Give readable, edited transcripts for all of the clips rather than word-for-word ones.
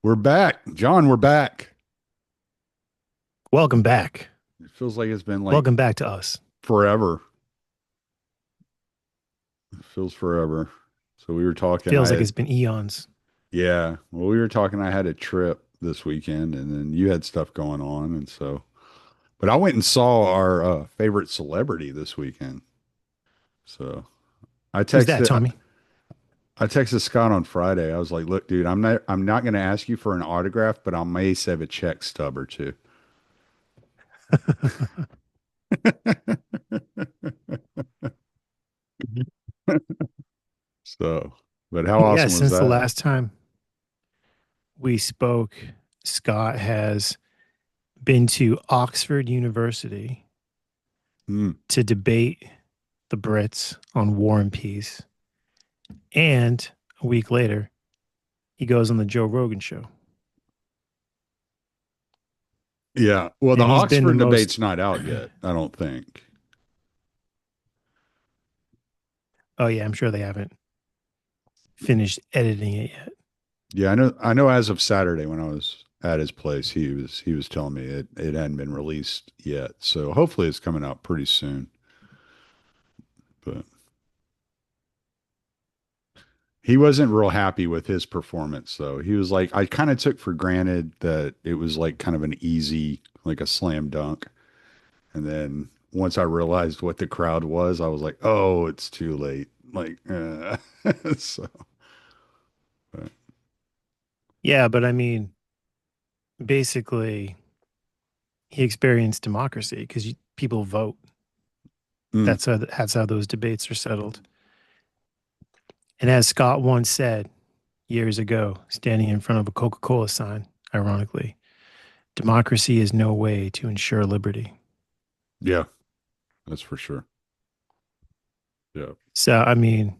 We're back. John, we're back. Welcome back. It feels like it's been like Welcome back to us. forever. It feels forever. So we were talking. Feels like it's been eons. Yeah, well, we were talking. I had a trip this weekend and then you had stuff going on. But I went and saw our favorite celebrity this weekend. So I Who's that, texted, I, Tommy? I texted Scott on Friday. I was like, look, dude, I'm not going to ask you for an autograph, but I may save a check stub or two. So, but how Yeah, awesome was since the that? last time we spoke, Scott has been to Oxford University Mm, to debate the Brits on War and Peace. And a week later, he goes on the Joe Rogan show. yeah. Well, the And he's been the Oxford most, debate's not out yet, I don't think. oh, yeah, I'm sure they haven't finished editing it yet. Yeah, I know as of Saturday when I was at his place, he was telling me it hadn't been released yet. So hopefully it's coming out pretty soon. But he wasn't real happy with his performance though. He was like, I kind of took for granted that it was like kind of an easy, like a slam dunk. And then once I realized what the crowd was, I was like, oh, it's too late. Like, so, but, Yeah, but I mean, basically, he experienced democracy because people vote. mm, That's how those debates are settled. And as Scott once said years ago, standing in front of a Coca-Cola sign, ironically, democracy is no way to ensure liberty. yeah, that's for sure. Yeah. So, I mean,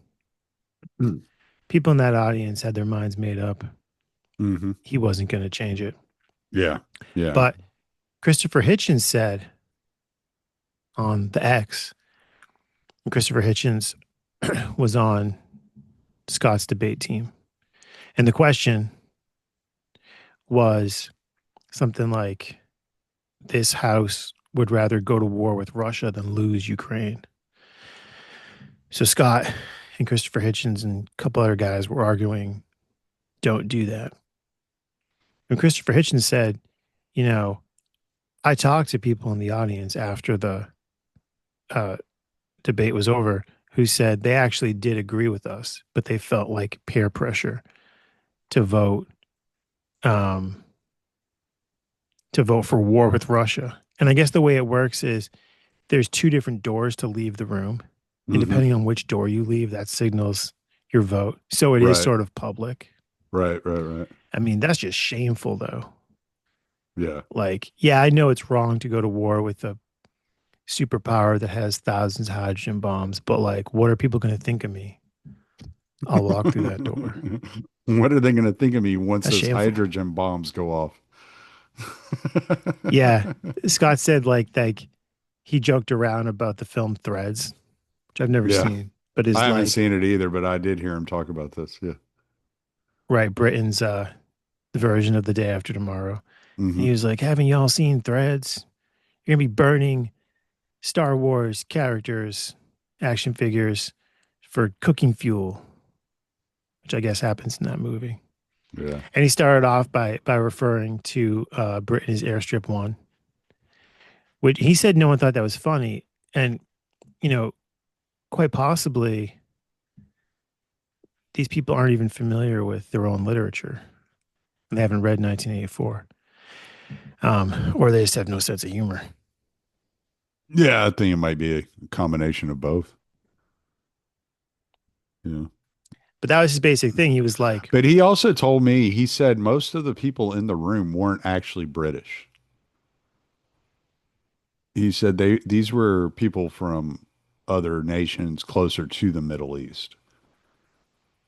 people in that audience had their minds made up. Mm-hmm. He wasn't going to change it. Yeah. Yeah. But Christopher Hitchens said on the X, Christopher Hitchens was on Scott's debate team. And the question was something like, this house would rather go to war with Russia than lose Ukraine. So Scott and Christopher Hitchens and a couple other guys were arguing, don't do that. And Christopher Hitchens said, you know, I talked to people in the audience after the uh, debate was over who said they actually did agree with us, but they felt like peer pressure to vote um, to vote for war with Russia. And I guess the way it works is there's two different doors to leave the room. And Mm-hmm. depending on which door you leave, that signals your vote. So it is Right. sort of public. Right. Right. Right. I mean, that's just shameful, though. Yeah. Like, yeah, I know it's wrong to go to war with a superpower that has thousands of hydrogen bombs, but like, what are people going to think of me? I'll walk through that door. What are they going to think of me once That's those shameful. hydrogen bombs go off? Yeah. Scott said, like, he joked around about the film Threads, which I've never Yeah. seen, but I is haven't like, seen it either, but I did hear him talk about this. Yeah. right, Britain's version of the day after tomorrow. And Hmm. he was like, haven't y'all seen Threads? You're going to be burning Star Wars characters, action figures for cooking fuel, which I guess happens in that movie. Yeah. And he started off by referring to Britain's Airstrip One, which he said no one thought that was funny. And, you know, quite possibly these people aren't even familiar with their own literature. And they haven't read 1984. Or they just have no sense of humor. Yeah. I think it might be a combination of both. Yeah. But that was his basic thing. He was like, But he also told me, he said most of the people in the room weren't actually British. He said these were people from other nations closer to the Middle East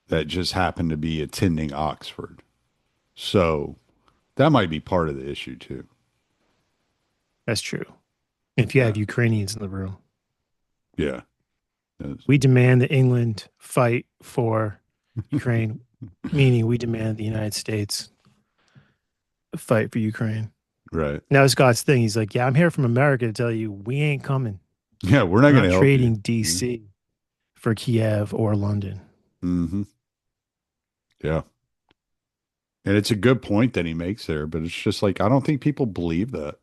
that just happened to be attending Oxford. So that might be part of the issue too. that's true. If you Yeah. have Ukrainians in the room, Yeah. Yes. we demand that England fight for Ukraine, meaning we demand the United States fight for Ukraine. Right. Now Scott's thing, he's like, yeah, I'm here from America to tell you we ain't coming. Yeah, we're not We're going to not help you. trading DC for Kiev or London. Mm-hmm. Yeah. And it's a good point that he makes there, but it's just like I don't think people believe that.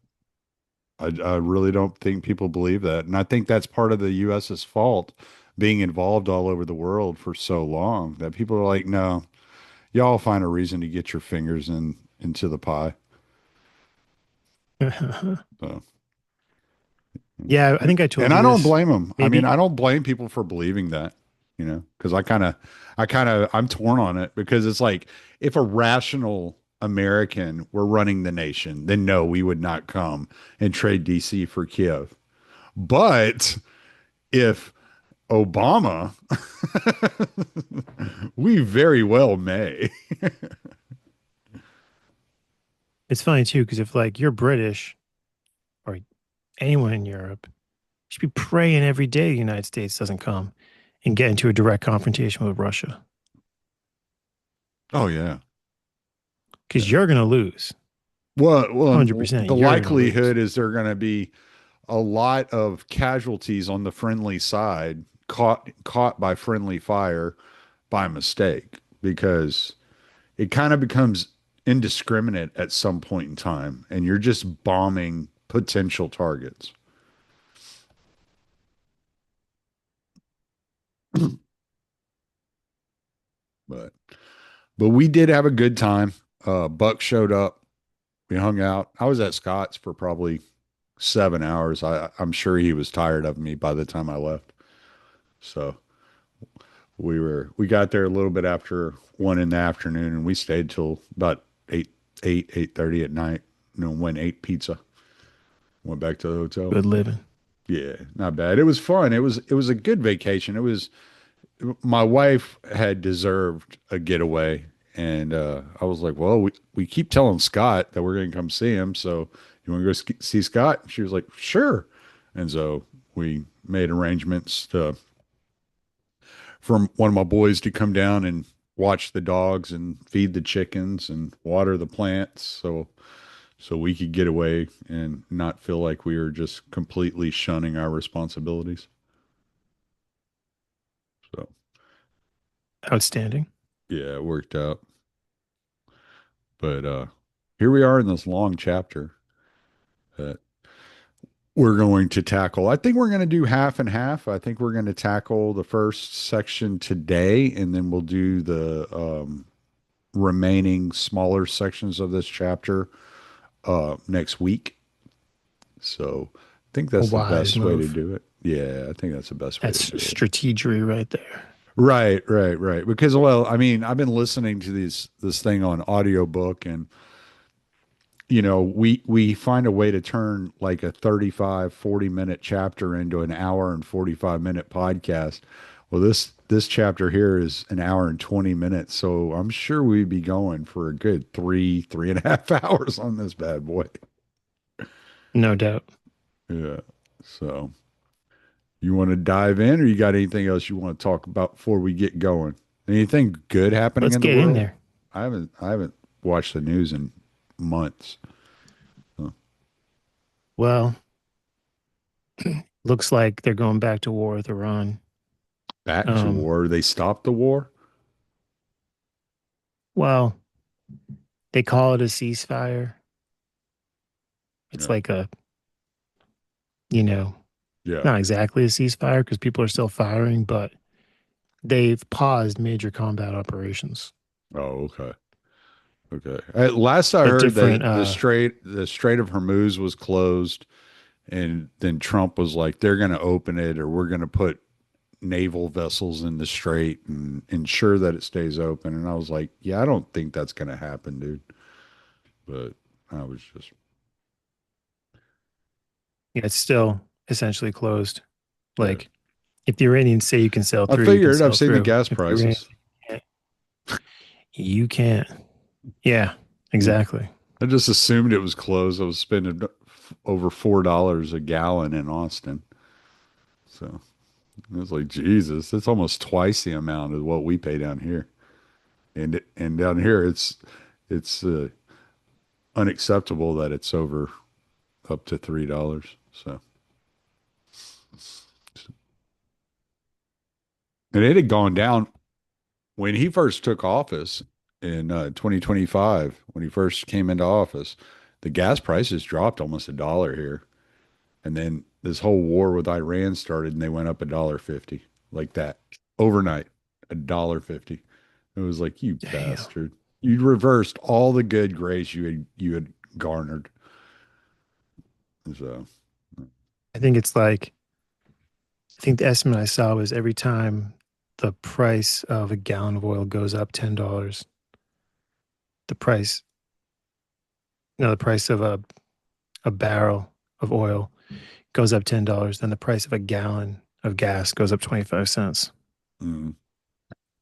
I really don't think people believe that. And I think that's part of the US's fault being involved all over the world for so long that people are like, no, y'all find a reason to get your fingers into the pie. So, Yeah, I think I told and you I don't this. blame them. I mean, Maybe I don't blame people for believing that, because I'm torn on it because it's like if a rational American were running the nation, then no, we would not come and trade DC for Kiev. But if Obama, we very well may. it's funny too, because if like you're British or anyone in Europe, you should be praying every day the United States doesn't come and get into a direct confrontation with Russia. Oh yeah. Because you're gonna lose. Well, 100% the you're gonna lose. likelihood is there going to be a lot of casualties on the friendly side caught by friendly fire by mistake because it kind of becomes indiscriminate at some point in time and you're just bombing potential targets. But we did have a good time. Buck showed up. We hung out. I was at Scott's for probably 7 hours. I'm sure he was tired of me by the time I left. So we got there a little bit after 1 in the afternoon and we stayed till about 8:30 at night. Went ate pizza. Went back to the hotel. Good living. Yeah, not bad. It was fun. It was a good vacation. It was my wife had deserved a getaway, and I was like, well, we keep telling Scott that we're going to come see him. So you want to go see Scott? She was like, sure. And so we made arrangements for one of my boys to come down and watch the dogs and feed the chickens and water the plants. So we could get away and not feel like we were just completely shunning our responsibilities. So Outstanding. yeah, it worked out. But here we are in this long chapter that we're going to tackle. I think we're going to do half and half. I think we're going to tackle the first section today, and then we'll do the remaining smaller sections of this chapter next week. So I think A that's the wise best way to move. do it. Yeah, I think that's the best way to That's do it. strategery right there. Right, right, right. Because well, I mean, I've been listening to this thing on audiobook and we find a way to turn like a 35-40 minute chapter into an hour and 45-minute podcast. Well, this chapter here is an hour and 20 minutes, so I'm sure we'd be going for a good three and a half hours on this bad boy. No doubt. Yeah. So you want to dive in or you got anything else you want to talk about before we get going? Anything good happening Let's in the get in world? there. I haven't watched the news in months. Huh. Well, looks like they're going back to war with Iran. Back to Um, war. They stopped the war? well, they call it a ceasefire. It's Yeah. like a, you know, Yeah. not exactly a ceasefire because people are still firing, but they've paused major combat operations. Oh, okay. Okay. Last I But heard different, that the Strait of Hormuz was closed, and then Trump was like, they're going to open it, or we're going to put naval vessels in the strait and ensure that it stays open. And I was like, yeah, I don't think that's going to happen, dude. But I was just, yeah, it's still essentially closed. yeah. Like if the Iranians say you can sail I through, you can figured. I've sail seen the through. gas If the Iranians prices. can't, you can't. Yeah, Yeah. exactly. I just assumed it was closed. I was spending over $4 a gallon in Austin. So it was like, Jesus, that's almost twice the amount of what we pay down here. And down here it's unacceptable that it's over up to $3. So, and it had gone down when he first took office in 2025. When he first came into office, the gas prices dropped almost $1 here, and then this whole war with Iran started, and they went up $1.50 like that overnight. $1.50. It was like, you Damn. bastard! You reversed all the good grace you had garnered. So, I think it's like, I think the estimate I saw was every time the price of a gallon of oil goes up $10, the price, no, the price of a barrel of oil goes up $10, then the price of a gallon of gas goes up 25 cents. mm.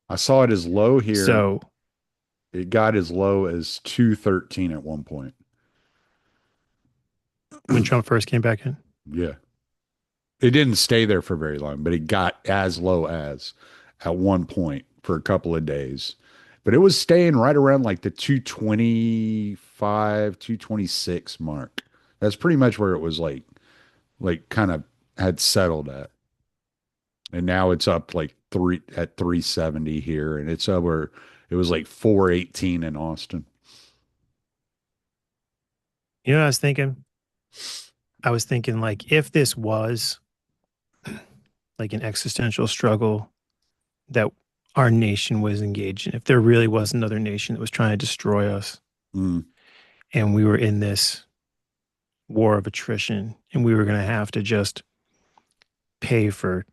I saw it as low here. So It got as low as 213 at one point. when Trump first came back in, Yeah. It didn't stay there for very long, but it got as low as at one point for a couple of days. But it was staying right around like the 225, 226 mark. That's pretty much where it was like kind of had settled at. And now it's up like 370 here, and it's over. It was like 418 in Austin. you know what I was thinking? I was thinking like if this was like an existential struggle that our nation was engaged in, if there really was another nation that was trying to destroy us Mm, and we were in this war of attrition and we were going to have to just pay for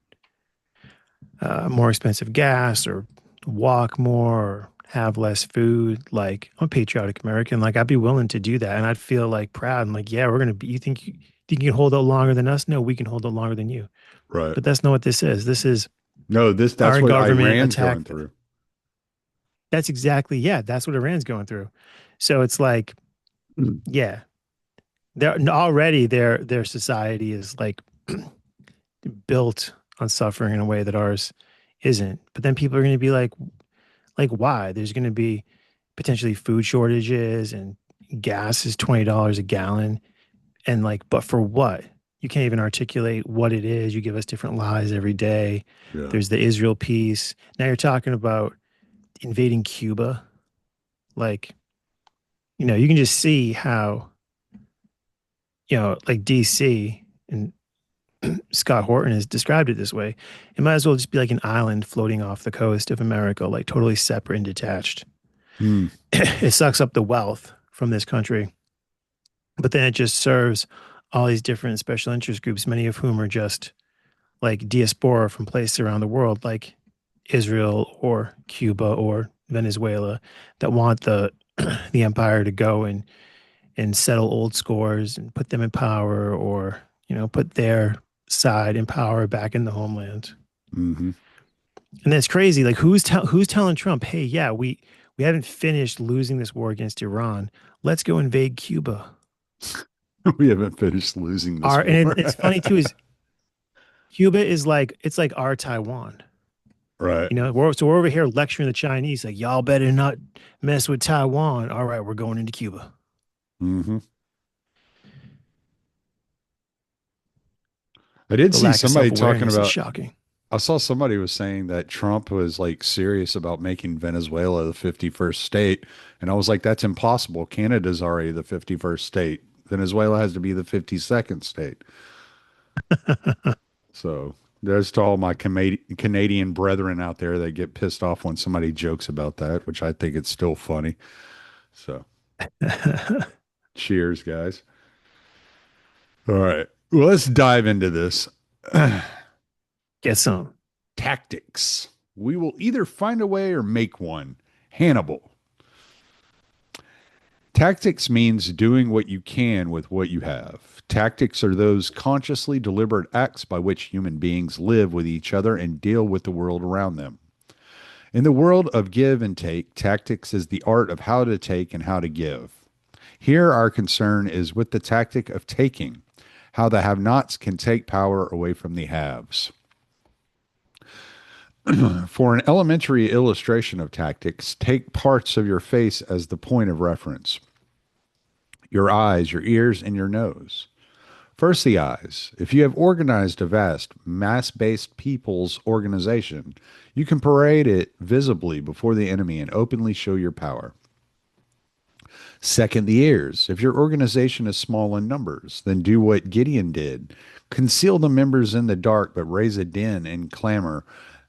more expensive gas or walk more or have less food, like I'm a patriotic American, like I'd be willing to do that and I'd feel like proud and like, yeah, we're going to be, think you can hold out longer than us? No, we can hold out longer than you. right. But that's not what this is. This is No, that's our what government Iran's going attacked. through. That's exactly, yeah, that's what Iran's going through. So it's like, Mm. yeah, they're already their society is like built on suffering in a way that ours isn't. But then people are going to be like why? There's going to be potentially food shortages and gas is $20 a gallon. And like, but for what? You can't even articulate what it is. You give us different lies every day. Yeah. There's the Israel piece. Now you're talking about invading Cuba. Like, you can just see how, like DC and Scott Horton has described it this way. It might as well just be like an island floating off the coast of America, like totally separate and detached. Mm, It sucks up the wealth from this country, but then it just serves all these different special interest groups, many of whom are just like diaspora from places around the world, like Israel or Cuba or Venezuela, that want the empire to go and settle old scores and put them in power, or put their side in power back in the homeland. hmm And that's crazy. Like who's telling Trump, hey, yeah, we haven't finished losing this war against Iran. Let's go invade Cuba. We haven't finished losing this Our war. and it's funny too is Cuba is like it's like our Taiwan. Right. We're over here lecturing the Chinese like y'all better not mess with Taiwan. All right, we're going into Cuba. hmm I did The see lack of somebody talking self-awareness is about, shocking. I saw somebody was saying that Trump was like serious about making Venezuela the 51st state. And I was like, that's impossible. Canada's already the 51st state. Venezuela has to be the 52nd state. So there's to all my Canadian brethren out there that get pissed off when somebody jokes about that, which I think it's still funny. So cheers, guys. All right. Well, let's dive into this. Get some. Tactics. We will either find a way or make one. Hannibal. Tactics means doing what you can with what you have. Tactics are those consciously deliberate acts by which human beings live with each other and deal with the world around them. In the world of give and take, tactics is the art of how to take and how to give. Here, our concern is with the tactic of taking, how the have nots can take power away from the haves. For an elementary illustration of tactics, take parts of your face as the point of reference. your eyes, your ears, and your nose. First, the eyes. If you have organized a vast, mass based people's organization, you can parade it visibly before the enemy and openly show your power. Second, the ears. If your organization is small in numbers, then do what Gideon did: conceal the members in the dark, but raise a din and clamor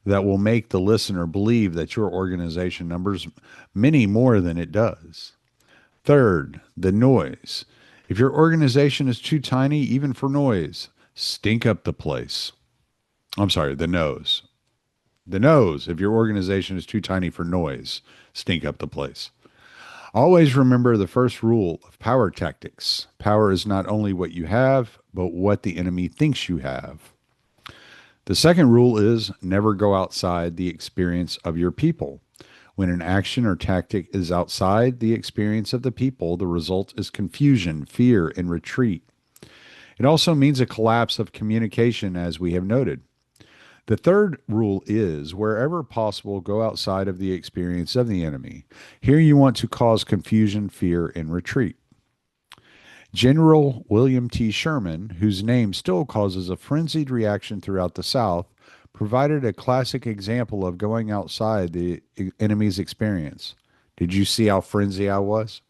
that will make the listener believe that your organization numbers many more than it does. Third, the noise. If your organization is too tiny, even for noise, stink up the place. I'm sorry, the nose. The nose. If your organization is too tiny for noise, stink up the place. Always remember the first rule of power tactics. Power is not only what you have, but what the enemy thinks you have. The second rule is never go outside the experience of your people. When an action or tactic is outside the experience of the people, the result is confusion, fear, and retreat. It also means a collapse of communication, as we have noted. The third rule is wherever possible, go outside of the experience of the enemy. Here you want to cause confusion, fear, and retreat. General William T. Sherman, whose name still causes a frenzied reaction throughout the South, provided a classic example of going outside the enemy's experience. Did you see how frenzy I was?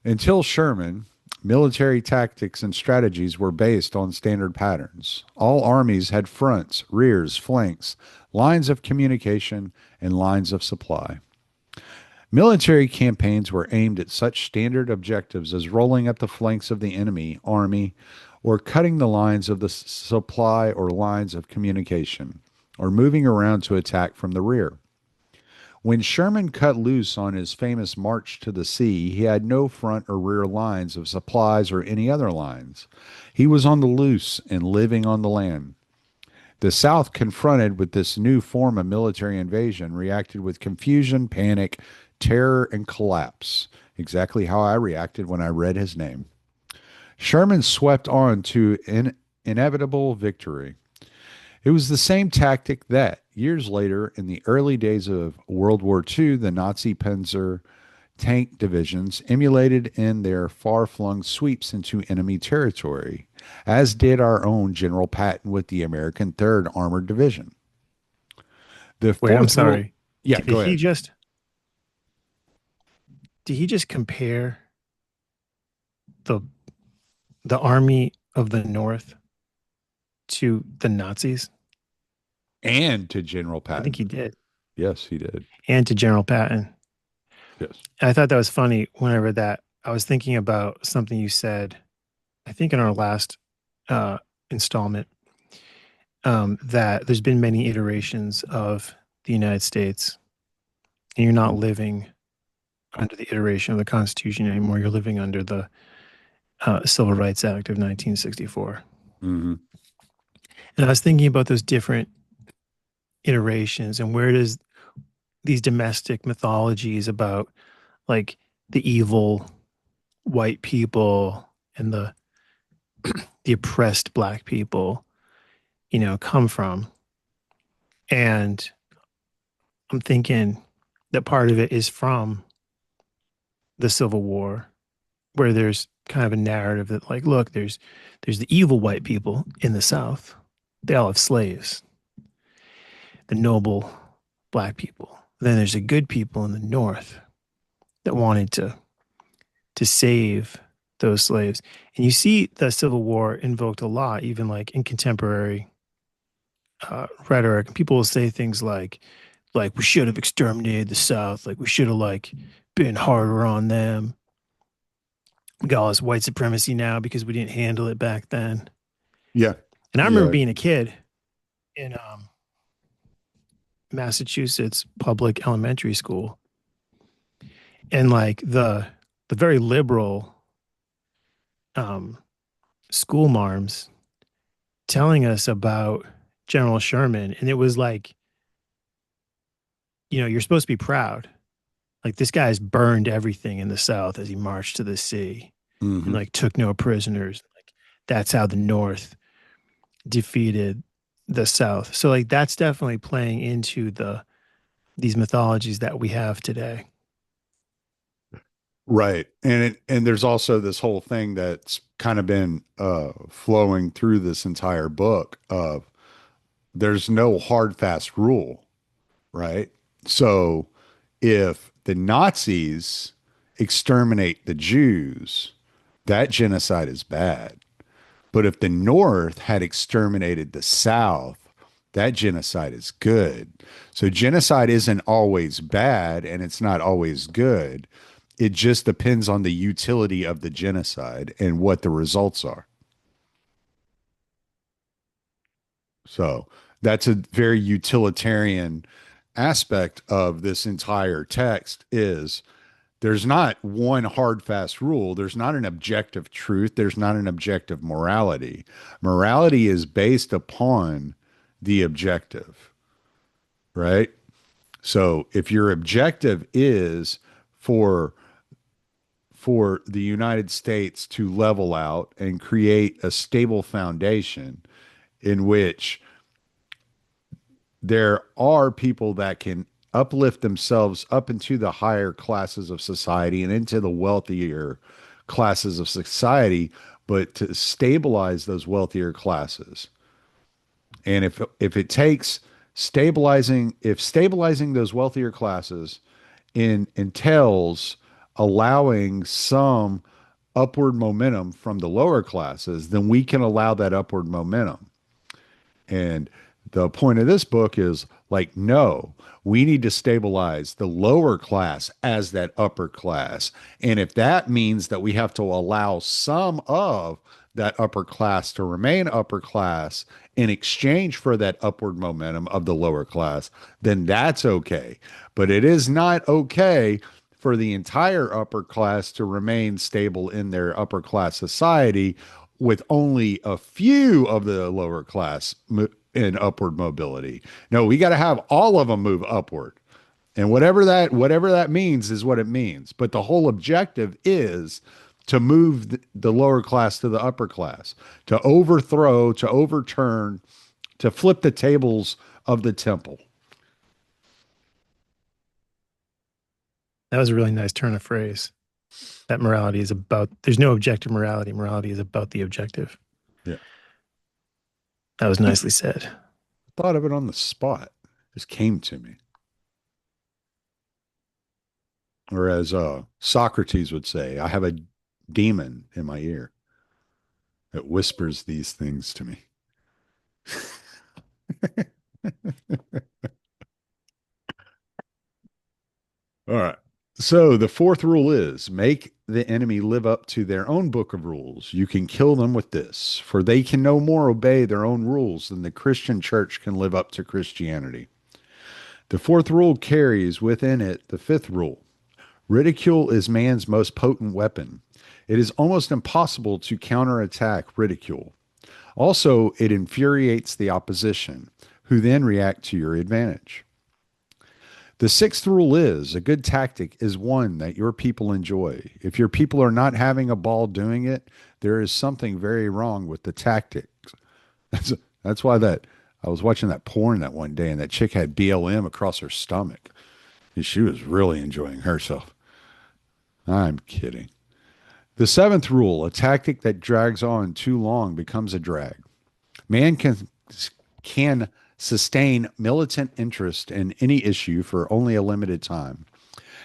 Until Sherman, military tactics and strategies were based on standard patterns. All armies had fronts, rears, flanks, lines of communication, and lines of supply. Military campaigns were aimed at such standard objectives as rolling up the flanks of the enemy army or cutting the lines of the supply or lines of communication or moving around to attack from the rear. When Sherman cut loose on his famous march to the sea, he had no front or rear lines of supplies or any other lines. He was on the loose and living on the land. The South, confronted with this new form of military invasion, reacted with confusion, panic, terror, and collapse. Exactly how I reacted when I read his name. Sherman swept on to inevitable victory. It was the same tactic that, years later, in the early days of World War II, the Nazi Panzer tank divisions emulated in their far flung sweeps into enemy territory, as did our own General Patton with the American 3rd Armored Division. The Wait, I'm fourth rule. sorry. Yeah, Did go he ahead. just did he just compare the the army of the North to the Nazis? And to General I think he Patton. did. Yes, he did. And to General Patton. Yes. And I thought that was funny when I read that. I was thinking about something you said, I think in our last uh, installment, that there's been many iterations of the United States, and you're not living under the iteration of the Constitution anymore. You're living under the Civil Rights Act of 1964. Mm-hmm. And I was thinking about those different iterations and where does these domestic mythologies about like the evil white people and the oppressed black people, come from. And I'm thinking that part of it is from the Civil War, where there's kind of a narrative that like, look, there's the evil white people in the South. They all have slaves, the noble black people. Then there's the good people in the North that wanted to save those slaves. And you see the Civil War invoked a lot, even like in contemporary rhetoric. People will say things like we should have exterminated the South, like we should have like been harder on them. We got all this white supremacy now because we didn't handle it back then. Yeah. And I remember Yeah. being a kid in Massachusetts public elementary school, and like the very liberal um, school marms telling us about General Sherman, and it was like, you're supposed to be proud. Like this guy's burned everything in the South as he marched to the sea and Mm-hmm. like took no prisoners. Like that's how the North defeated the South. So like that's definitely playing into these mythologies that we have today. Right. And there's also this whole thing that's kind of been flowing through this entire book of there's no hard fast rule, right? So if the Nazis exterminate the Jews, that genocide is bad. But if the North had exterminated the South, that genocide is good. So genocide isn't always bad and it's not always good. It just depends on the utility of the genocide and what the results are. So that's a very utilitarian aspect of this entire text is there's not one hard fast rule. There's not an objective truth. There's not an objective morality. Morality is based upon the objective, right? So if your objective is for for the United States to level out and create a stable foundation in which there are people that can uplift themselves up into the higher classes of society and into the wealthier classes of society, but to stabilize those wealthier classes. And if it takes stabilizing those wealthier classes entails allowing some upward momentum from the lower classes, then we can allow that upward momentum. And the point of this book is like, no, we need to stabilize the lower class as that upper class. And if that means that we have to allow some of that upper class to remain upper class in exchange for that upward momentum of the lower class, then that's okay. But it is not okay for the entire upper class to remain stable in their upper class society with only a few of the lower class in upward mobility. No, we got to have all of them move upward. And whatever that means is what it means. But the whole objective is to move the lower class to the upper class, to overthrow, to overturn, to flip the tables of the temple. That was a really nice turn of phrase. That morality is about, there's no objective morality. Morality is about the objective. Yeah. That was nicely said. Thought of it on the spot. Just came to me. Or as Socrates would say, I have a demon in my ear that whispers these things to me. All right. So the fourth rule is make the enemy live up to their own book of rules. You can kill them with this, for they can no more obey their own rules than the Christian church can live up to Christianity. The fourth rule carries within it the fifth rule. Ridicule is man's most potent weapon. It is almost impossible to counterattack ridicule. Also, it infuriates the opposition, who then react to your advantage. The sixth rule is a good tactic is one that your people enjoy. If your people are not having a ball doing it, there is something very wrong with the tactics. That's, that's why that I was watching that porn that one day and that chick had BLM across her stomach. And she was really enjoying herself. I'm kidding. The seventh rule, a tactic that drags on too long becomes a drag. Man can sustain militant interest in any issue for only a limited time,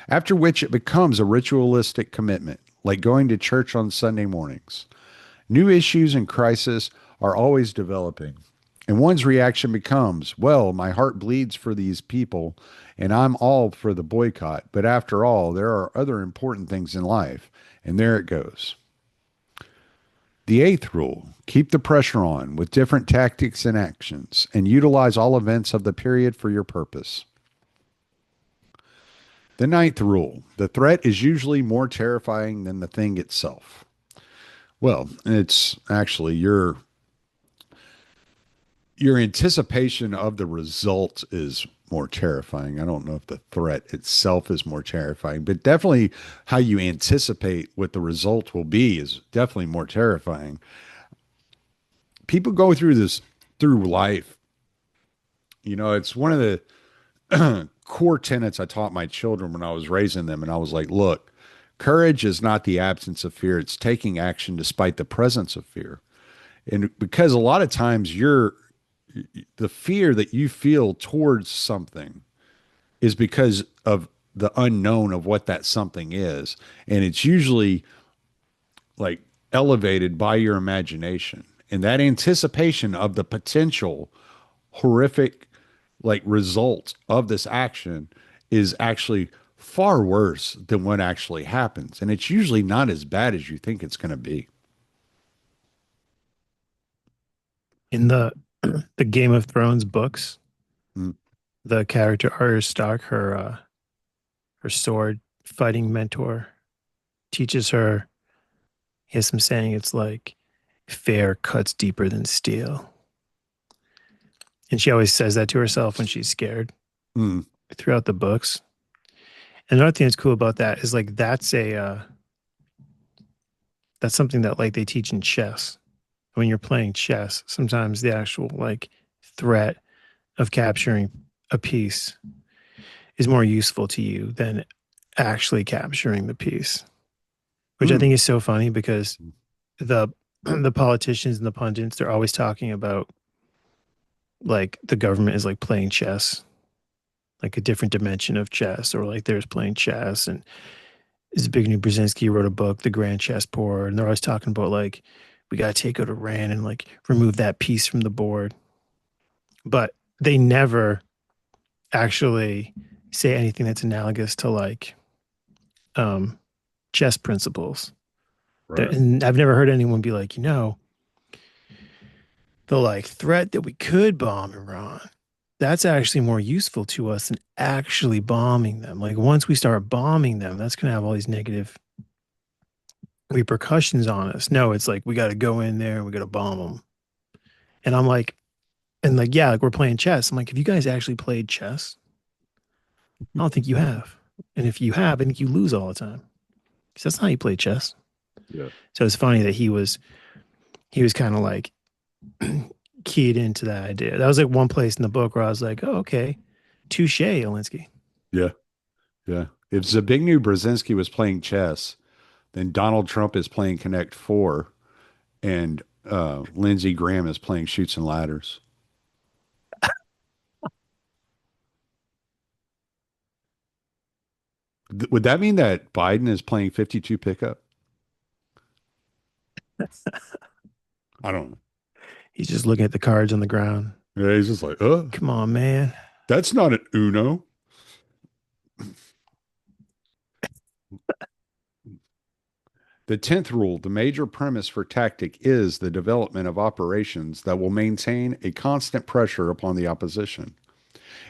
after which it becomes a ritualistic commitment, like going to church on Sunday mornings. New issues and crises are always developing, and one's reaction becomes, well, my heart bleeds for these people, and I'm all for the boycott, but after all, there are other important things in life, and there it goes. The eighth rule, keep the pressure on with different tactics and actions and utilize all events of the period for your purpose. The ninth rule, the threat is usually more terrifying than the thing itself. Well, it's actually your anticipation of the result is more terrifying. I don't know if the threat itself is more terrifying, but definitely how you anticipate what the result will be is definitely more terrifying. People go through life. You know, it's one of the core tenets I taught my children when I was raising them. And I was like, look, Courage is not the absence of fear, it's taking action despite the presence of fear. And because a lot of times the fear that you feel towards something is because of the unknown of what that something is. And it's usually like elevated by your imagination. And that anticipation of the potential horrific like result of this action is actually far worse than what actually happens. And it's usually not as bad as you think it's going to be. In the Game of Thrones books, Mm. the character Arya Stark, her sword fighting mentor, teaches her. He has some saying. It's like, "Fair cuts deeper than steel," and she always says that to herself when she's scared Mm. throughout the books. And another thing that's cool about that is like that's something that like they teach in chess. When you're playing chess, sometimes the actual like threat of capturing a piece is more useful to you than actually capturing the piece, which I Mm. think is so funny because the the politicians and the pundits, they're always talking about like the government is like playing chess, like a different dimension of chess, or like there's playing chess. And Zbigniew Brzezinski wrote a book, The Grand Chessboard, and they're always talking about like we got to take out Iran and like remove that piece from the board. But they never actually say anything that's analogous to like um, chess principles. Right. And I've never heard anyone be like, the like threat that we could bomb Iran, that's actually more useful to us than actually bombing them. Like once we start bombing them, that's going to have all these negative repercussions on us. No, it's like we got to go in there and we got to bomb them. And I'm like, and like, yeah, like we're playing chess. I'm like, have you guys actually played chess? I don't think you have. And if you have, I think you lose all the time. Because that's not how you play chess. Yeah. So it's funny that he was kind of like keyed into that idea. That was like one place in the book where I was like, oh, okay. Touche, Olinsky. Yeah. Yeah. If Zbigniew Brzezinski was playing chess, then Donald Trump is playing Connect Four, and Lindsey Graham is playing Shoots and Ladders. Would that mean that Biden is playing 52 pickup? I don't know. He's just looking at the cards on the ground. Yeah, he's just like, Come on, man. that's not an Uno. The 10th rule, the major premise for tactic is the development of operations that will maintain a constant pressure upon the opposition.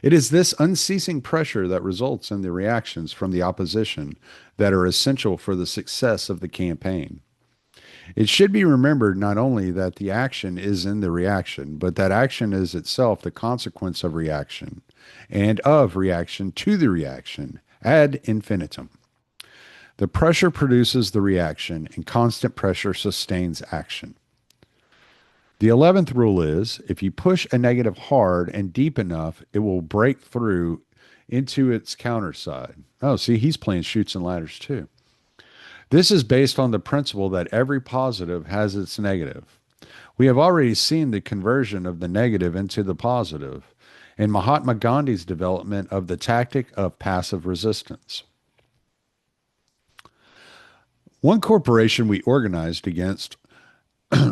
It is this unceasing pressure that results in the reactions from the opposition that are essential for the success of the campaign. It should be remembered not only that the action is in the reaction, but that action is itself the consequence of reaction and of reaction to the reaction ad infinitum. The pressure produces the reaction, and constant pressure sustains action. The 11th rule is if you push a negative hard and deep enough, it will break through into its counter side. Oh, see, he's playing Shoots and Ladders too. This is based on the principle that every positive has its negative. We have already seen the conversion of the negative into the positive in Mahatma Gandhi's development of the tactic of passive resistance. One corporation we organized against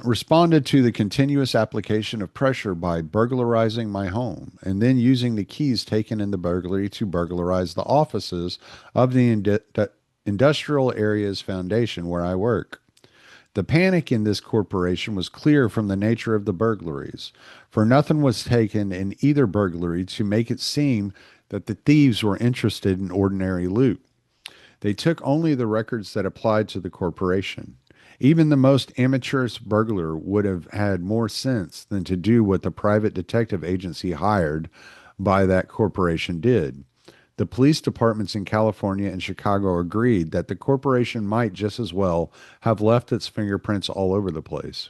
responded to the continuous application of pressure by burglarizing my home and then using the keys taken in the burglary to burglarize the offices of the industrial area's foundation where I work. The panic in this corporation was clear from the nature of the burglaries, for nothing was taken in either burglary to make it seem that the thieves were interested in ordinary loot. They took only the records that applied to the corporation. Even the most amateurish burglar would have had more sense than to do what the private detective agency hired by that corporation did. The police departments in California and Chicago agreed that the corporation might just as well have left its fingerprints all over the place.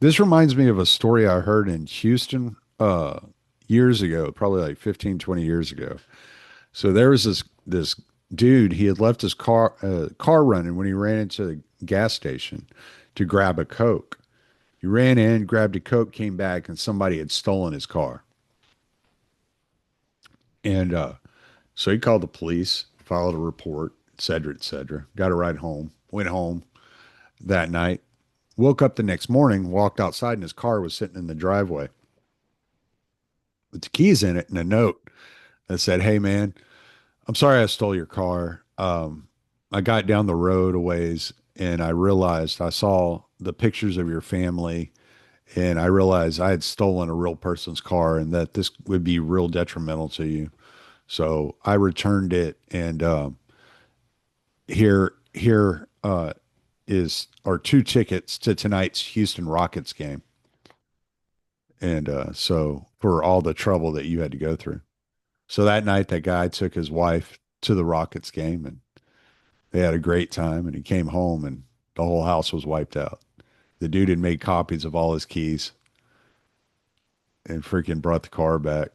This reminds me of a story I heard in Houston years ago, probably like 15, 20 years ago. So there was this Dude, he had left his car running when he ran into the gas station to grab a Coke. He ran in, grabbed a Coke, came back, and somebody had stolen his car. And so he called the police, filed a report, et cetera, et cetera. Got a ride home, went home that night, woke up the next morning, walked outside, and his car was sitting in the driveway with the keys in it and a note that said, "Hey, man, I'm sorry I stole your car. I got down the road a ways and I realized I saw the pictures of your family and I realized I had stolen a real person's car and that this would be real detrimental to you. So I returned it and here is our two tickets to tonight's Houston Rockets game. And so for all the trouble that you had to go through." So that night, that guy took his wife to the Rockets game and they had a great time. And he came home and the whole house was wiped out. The dude had made copies of all his keys and freaking brought the car back,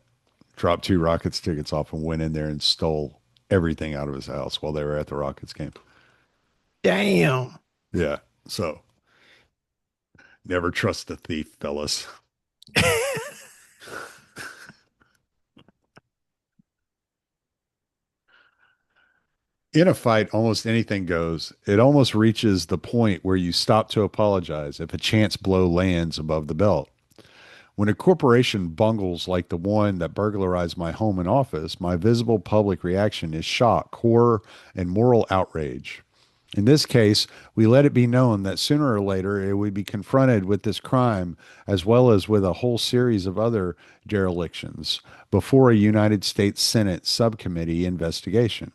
dropped two Rockets tickets off, and went in there and stole everything out of his house while they were at the Rockets game. Damn. Yeah. So never trust a thief, fellas. In a fight, almost anything goes. It almost reaches the point where you stop to apologize if a chance blow lands above the belt. When a corporation bungles like the one that burglarized my home and office, my visible public reaction is shock, horror, and moral outrage. In this case, we let it be known that sooner or later it would be confronted with this crime as well as with a whole series of other derelictions before a United States Senate subcommittee investigation.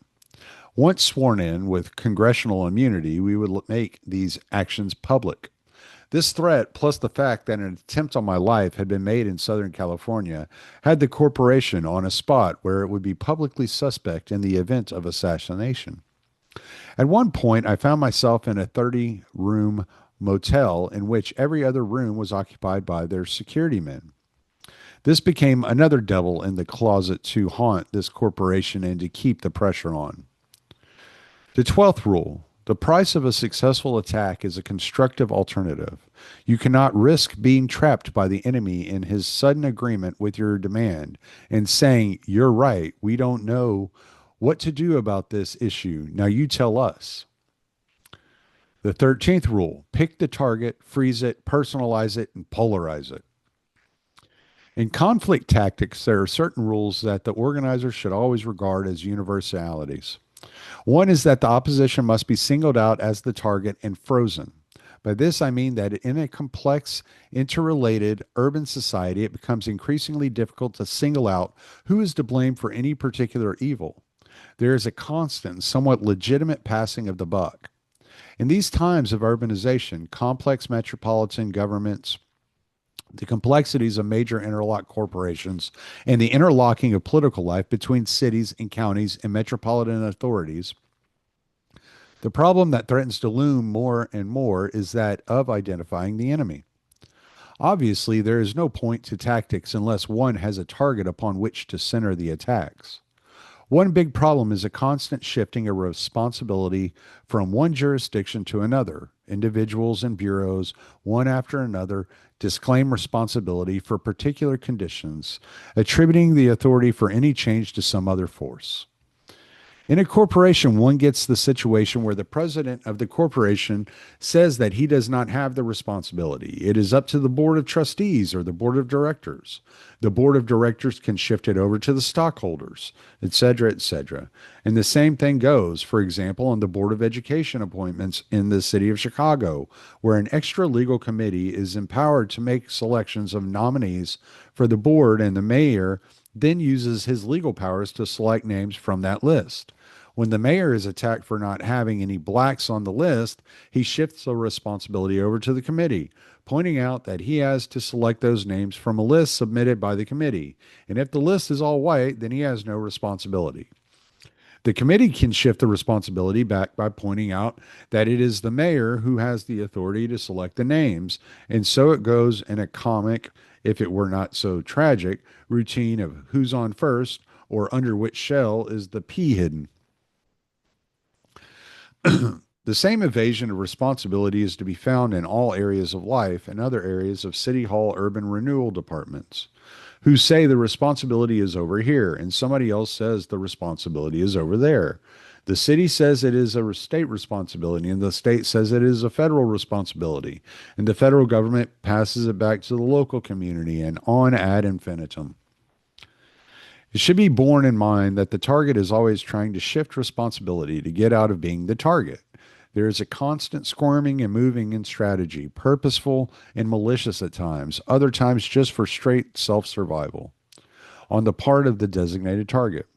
Once sworn in with congressional immunity, we would make these actions public. This threat, plus the fact that an attempt on my life had been made in Southern California, had the corporation on a spot where it would be publicly suspect in the event of assassination. At one point, I found myself in a 30-room motel in which every other room was occupied by their security men. This became another devil in the closet to haunt this corporation and to keep the pressure on. The 12th rule: the price of a successful attack is a constructive alternative. You cannot risk being trapped by the enemy in his sudden agreement with your demand and saying, "You're right, we don't know what to do about this issue. Now you tell us." The 13th rule: pick the target, freeze it, personalize it, and polarize it. In conflict tactics, there are certain rules that the organizer should always regard as universalities. One is that the opposition must be singled out as the target and frozen. By this, I mean that in a complex, interrelated urban society, it becomes increasingly difficult to single out who is to blame for any particular evil. There is a constant, somewhat legitimate passing of the buck. In these times of urbanization, complex metropolitan governments, the complexities of major interlocked corporations, and the interlocking of political life between cities and counties and metropolitan authorities, the problem that threatens to loom more and more is that of identifying the enemy. Obviously, there is no point to tactics unless one has a target upon which to center the attacks. One big problem is a constant shifting of responsibility from one jurisdiction to another. Individuals and bureaus, one after another, disclaim responsibility for particular conditions, attributing the authority for any change to some other force. In a corporation, one gets the situation where the president of the corporation says that he does not have the responsibility. It is up to the board of trustees or the board of directors. The board of directors can shift it over to the stockholders, et cetera, et cetera. And the same thing goes, for example, on the board of education appointments in the city of Chicago, where an extra legal committee is empowered to make selections of nominees for the board, and the mayor then uses his legal powers to select names from that list. When the mayor is attacked for not having any blacks on the list, he shifts the responsibility over to the committee, pointing out that he has to select those names from a list submitted by the committee. And if the list is all white, then he has no responsibility. The committee can shift the responsibility back by pointing out that it is the mayor who has the authority to select the names. And so it goes in a comic, if it were not so tragic, routine of who's on first or under which shell is the P hidden. The same evasion of responsibility is to be found in all areas of life and other areas of City Hall urban renewal departments, who say the responsibility is over here and somebody else says the responsibility is over there. The city says it is a state responsibility and the state says it is a federal responsibility, and the federal government passes it back to the local community and on ad infinitum. It should be borne in mind that the target is always trying to shift responsibility to get out of being the target. There is a constant squirming and moving in strategy, purposeful and malicious at times, other times just for straight self survival, on the part of the designated target.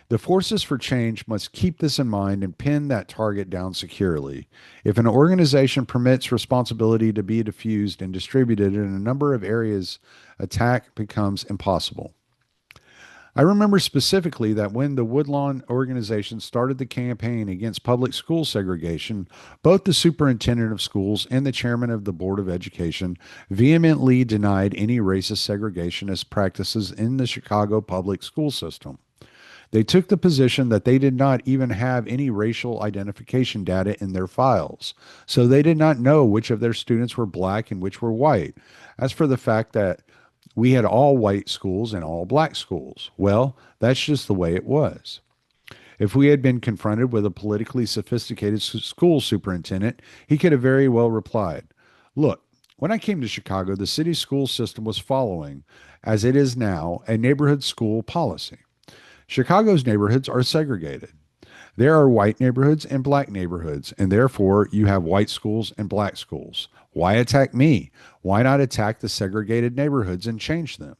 The forces for change must keep this in mind and pin that target down securely. If an organization permits responsibility to be diffused and distributed in a number of areas, attack becomes impossible. I remember specifically that when the Woodlawn organization started the campaign against public school segregation, both the superintendent of schools and the chairman of the Board of Education vehemently denied any racist segregationist practices in the Chicago public school system. They took the position that they did not even have any racial identification data in their files, so they did not know which of their students were black and which were white. As for the fact that we had all white schools and all black schools, well, that's just the way it was. If we had been confronted with a politically sophisticated school superintendent, he could have very well replied, "Look, when I came to Chicago, the city school system was following, as it is now, a neighborhood school policy. Chicago's neighborhoods are segregated. There are white neighborhoods and black neighborhoods, and therefore you have white schools and black schools. Why attack me? Why not attack the segregated neighborhoods and change them?"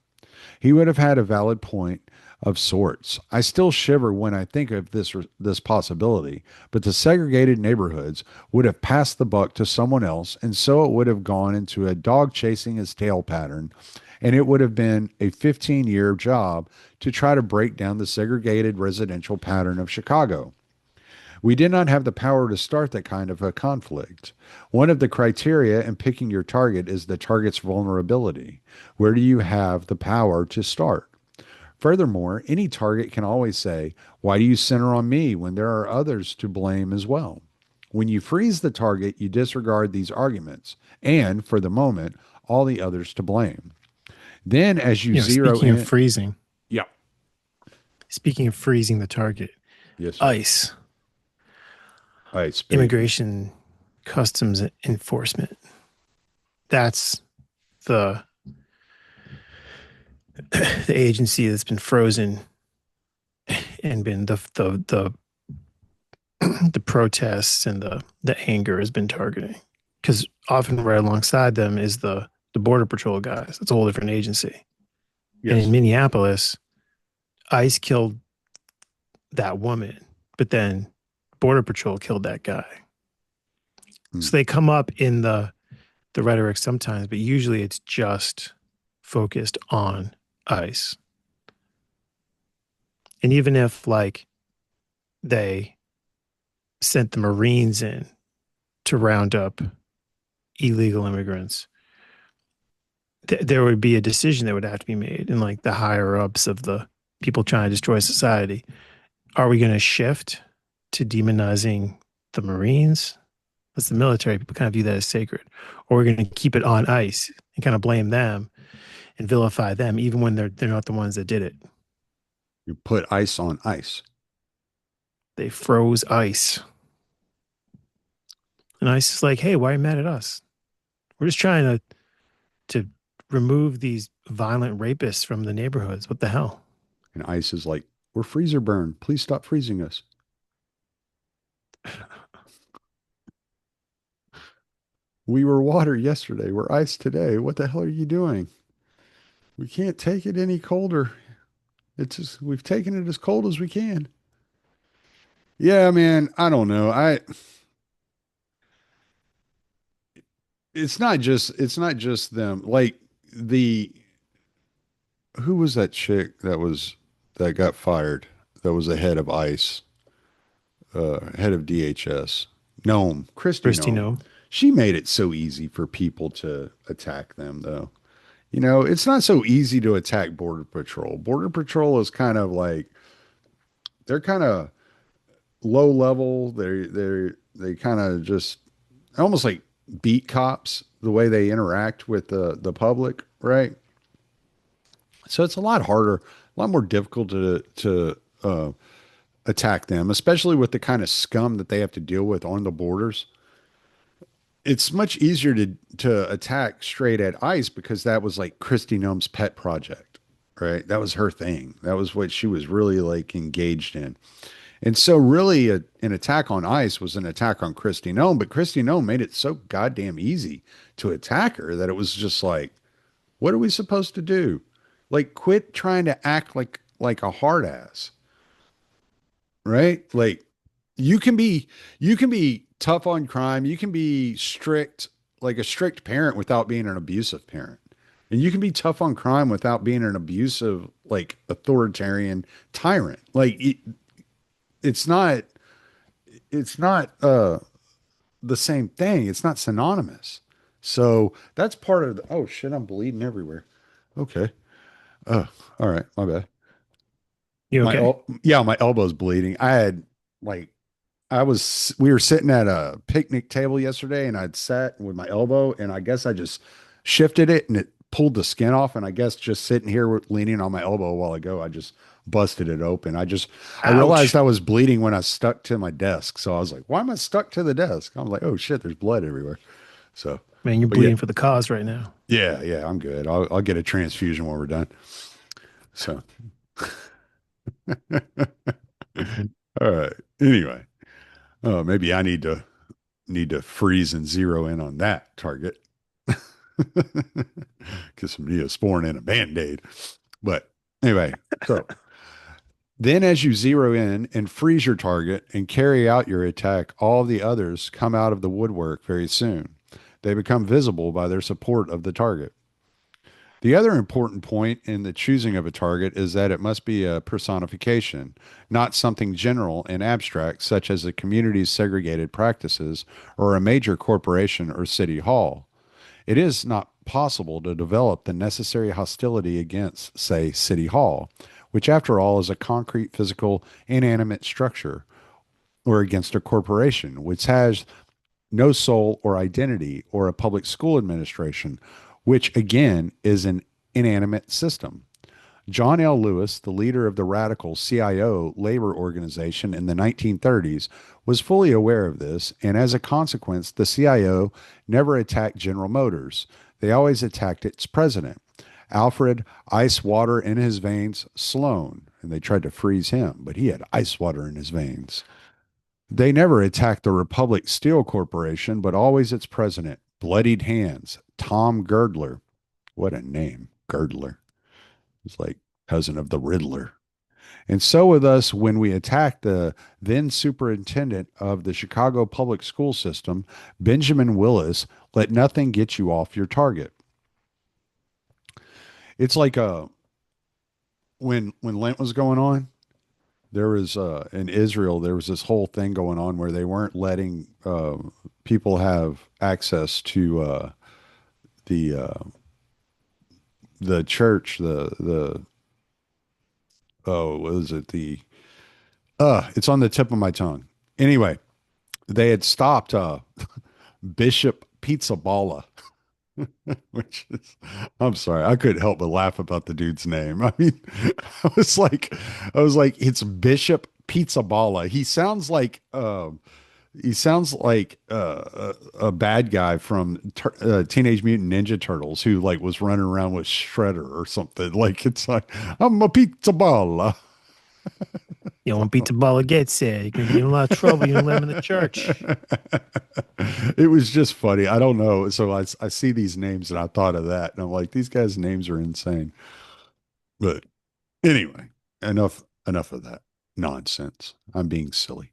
He would have had a valid point of sorts. I still shiver when I think of this possibility, but the segregated neighborhoods would have passed the buck to someone else, and so it would have gone into a dog chasing his tail pattern, and it would have been a 15-year job to try to break down the segregated residential pattern of Chicago. We did not have the power to start that kind of a conflict. One of the criteria in picking your target is the target's vulnerability. Where do you have the power to start? Furthermore, any target can always say, "Why do you center on me when there are others to blame as well?" When you freeze the target, you disregard these arguments and, for the moment, all the others to blame. Then, as you zero Speaking of in, freezing, yeah, speaking of freezing the target, yes, sir. ICE, Ice, baby. Immigration Customs Enforcement. That's the the agency that's been frozen and been the protests and the anger has been targeting, because often right alongside them is the border patrol guys. It's a whole different agency. And in Yes. Minneapolis, ICE killed that woman, but then border patrol killed that guy. Hmm. So they come up in the rhetoric sometimes, but usually it's just focused on ICE. And even if like they sent the Marines in to round up illegal immigrants, there would be a decision that would have to be made in like the higher ups of the people trying to destroy society. Are we going to shift to demonizing the Marines? That's the military. People kind of view that as sacred. Or we're going to keep it on ICE and kind of blame them and vilify them, even when they're not the ones that did it. You put ice on ice. They froze ICE. And ICE is like, hey, why are you mad at us? We're just trying to remove these violent rapists from the neighborhoods. What the hell? And ice is like, "We're freezer burn. Please stop freezing us." "We were water yesterday. We're ice today. What the hell are you doing? We can't take it any colder. It's just, we've taken it as cold as we can." Yeah, man, I don't know. It's not just them. Like the who was that chick that got fired? That was the head of ICE, head of DHS. Nome, Christy Christy, Nome. no. She made it so easy for people to attack them, though. You know, it's not so easy to attack Border Patrol. Border Patrol is kind of like they're kind of low level. They kind of just almost like beat cops the way they interact with the public, right? So it's a lot harder, a lot more difficult to attack them, especially with the kind of scum that they have to deal with on the borders. It's much easier to attack straight at ICE because that was like Kristi Noem's pet project, right? That was her thing. That was what she was really like engaged in. And so, really, an attack on ICE was an attack on Kristi Noem, but Kristi Noem made it so goddamn easy to attack her that it was just like, what are we supposed to do? Like, quit trying to act like a hard ass, right? Like, you can be you can be tough on crime. You can be strict, like a strict parent, without being an abusive parent, and you can be tough on crime without being an abusive, like authoritarian tyrant. Like, it's not it's not the same thing. It's not synonymous. So that's part of the, oh shit, I'm bleeding everywhere. Okay. Oh, all right. My bad. You okay? Yeah, my elbow's bleeding. I had like, we were sitting at a picnic table yesterday and I'd sat with my elbow and I guess I just shifted it and it pulled the skin off. And I guess just sitting here leaning on my elbow a while ago, I just busted it open. I realized Ouch. I was bleeding when I stuck to my desk. So I was like, why am I stuck to the desk? I was like, oh shit, there's blood everywhere. So, Man, you're but yeah, bleeding for the cause right now. yeah, I'm good. I'll get a transfusion when we're done. So, all right. Anyway, maybe I need to freeze and zero in on that target. Get some Neosporin and a Band-Aid. But anyway, so then as you zero in and freeze your target and carry out your attack, all the others come out of the woodwork very soon. They become visible by their support of the target. The other important point in the choosing of a target is that it must be a personification, not something general and abstract, such as a community's segregated practices or a major corporation or city hall. It is not possible to develop the necessary hostility against, say, City Hall, which, after all, is a concrete, physical, inanimate structure, or against a corporation, which has no soul or identity, or a public school administration, which again is an inanimate system. John L. Lewis, the leader of the radical CIO labor organization in the 1930s, was fully aware of this, and as a consequence, the CIO never attacked General Motors. They always attacked its president, Alfred Ice Water in his veins Sloan, and they tried to freeze him, but he had ice water in his veins. They never attacked the Republic Steel Corporation, but always its president, Bloodied Hands, Tom Girdler. What a name, Girdler. It's like cousin of the Riddler. And so with us, when we attacked the then superintendent of the Chicago public school system, Benjamin Willis, let nothing get you off your target. It's like when Lent was going on, there was in Israel there was this whole thing going on where they weren't letting people have access to the the church, the oh, what is it, the it's on the tip of my tongue. Anyway, they had stopped Bishop Pizzaballa, which is, I'm sorry, I couldn't help but laugh about the dude's name. I mean, I I was like, it's Bishop Pizzaballa. He sounds like a bad guy from Teenage Mutant Ninja Turtles who like was running around with Shredder or something. Like it's like I'm a Pizzaballa. You know, when Pizza Baller gets there, you're gonna be in a lot of trouble. You don't let him in the church. It was just funny. I don't know. So I see these names and I thought of that. And I'm like, these guys' names are insane. But anyway, enough of that nonsense. I'm being silly.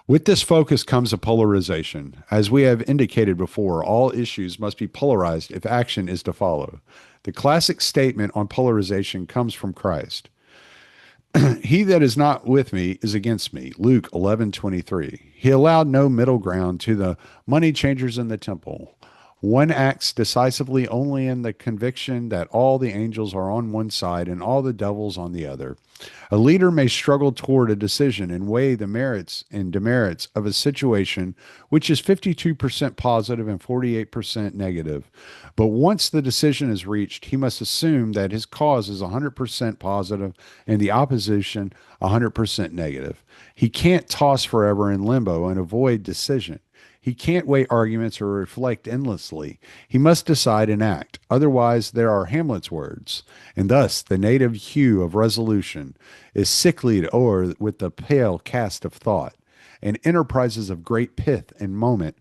With this focus comes a polarization. As we have indicated before, all issues must be polarized if action is to follow. The classic statement on polarization comes from Christ. He that is not with me is against me. Luke 11:23. He allowed no middle ground to the money changers in the temple. One acts decisively only in the conviction that all the angels are on one side and all the devils on the other. A leader may struggle toward a decision and weigh the merits and demerits of a situation which is 52% positive and 48% negative. But once the decision is reached, he must assume that his cause is 100% positive and the opposition 100% negative. He can't toss forever in limbo and avoid decision. He can't weigh arguments or reflect endlessly. He must decide and act. Otherwise, there are Hamlet's words, and thus the native hue of resolution is sicklied o'er with the pale cast of thought, and enterprises of great pith and moment,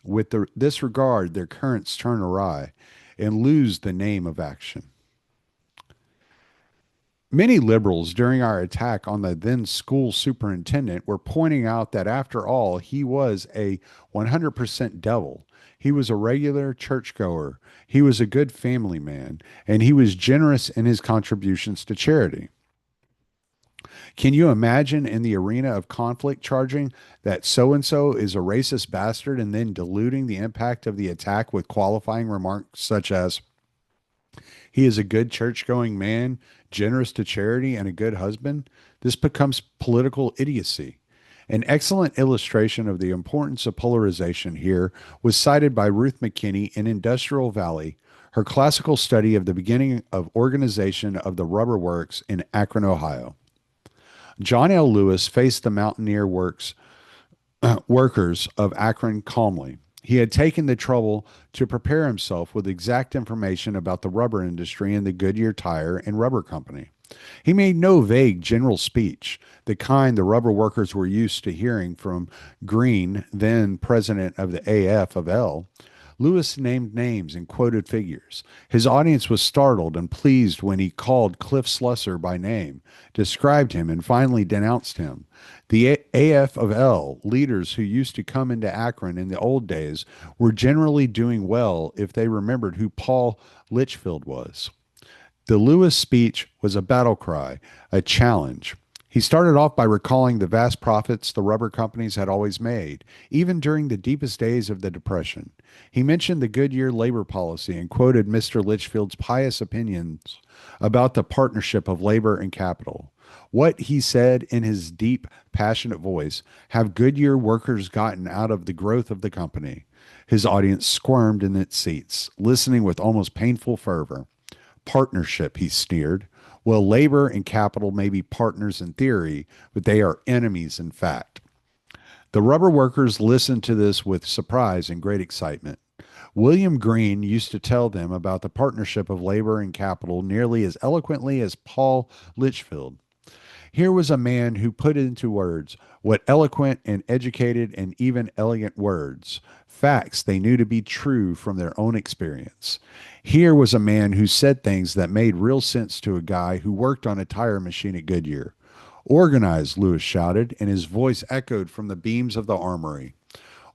with this regard, their currents turn awry and lose the name of action. Many liberals during our attack on the then school superintendent were pointing out that after all, he was a 100% devil. He was a regular churchgoer. He was a good family man, and he was generous in his contributions to charity. Can you imagine in the arena of conflict charging that so and so is a racist bastard and then diluting the impact of the attack with qualifying remarks such as, he is a good church going man, generous to charity, and a good husband? This becomes political idiocy. An excellent illustration of the importance of polarization here was cited by Ruth McKinney in Industrial Valley, her classical study of the beginning of organization of the rubber works in Akron, Ohio. John L. Lewis faced the mountaineer workers of Akron calmly. He had taken the trouble to prepare himself with exact information about the rubber industry and the Goodyear Tire and Rubber Company. He made no vague general speech, the kind the rubber workers were used to hearing from Green, then president of the AF of L. Lewis named names and quoted figures. His audience was startled and pleased when he called Cliff Slusser by name, described him, and finally denounced him. The AF of L leaders who used to come into Akron in the old days were generally doing well if they remembered who Paul Litchfield was. The Lewis speech was a battle cry, a challenge. He started off by recalling the vast profits the rubber companies had always made, even during the deepest days of the Depression. He mentioned the Goodyear labor policy and quoted Mr. Litchfield's pious opinions about the partnership of labor and capital. What, he said in his deep, passionate voice, have Goodyear workers gotten out of the growth of the company? His audience squirmed in its seats, listening with almost painful fervor. Partnership, he sneered. Well, labor and capital may be partners in theory, but they are enemies in fact. The rubber workers listened to this with surprise and great excitement. William Green used to tell them about the partnership of labor and capital nearly as eloquently as Paul Litchfield. Here was a man who put into words what eloquent and educated and even elegant words, facts they knew to be true from their own experience. Here was a man who said things that made real sense to a guy who worked on a tire machine at Goodyear. Organize, Lewis shouted, and his voice echoed from the beams of the armory.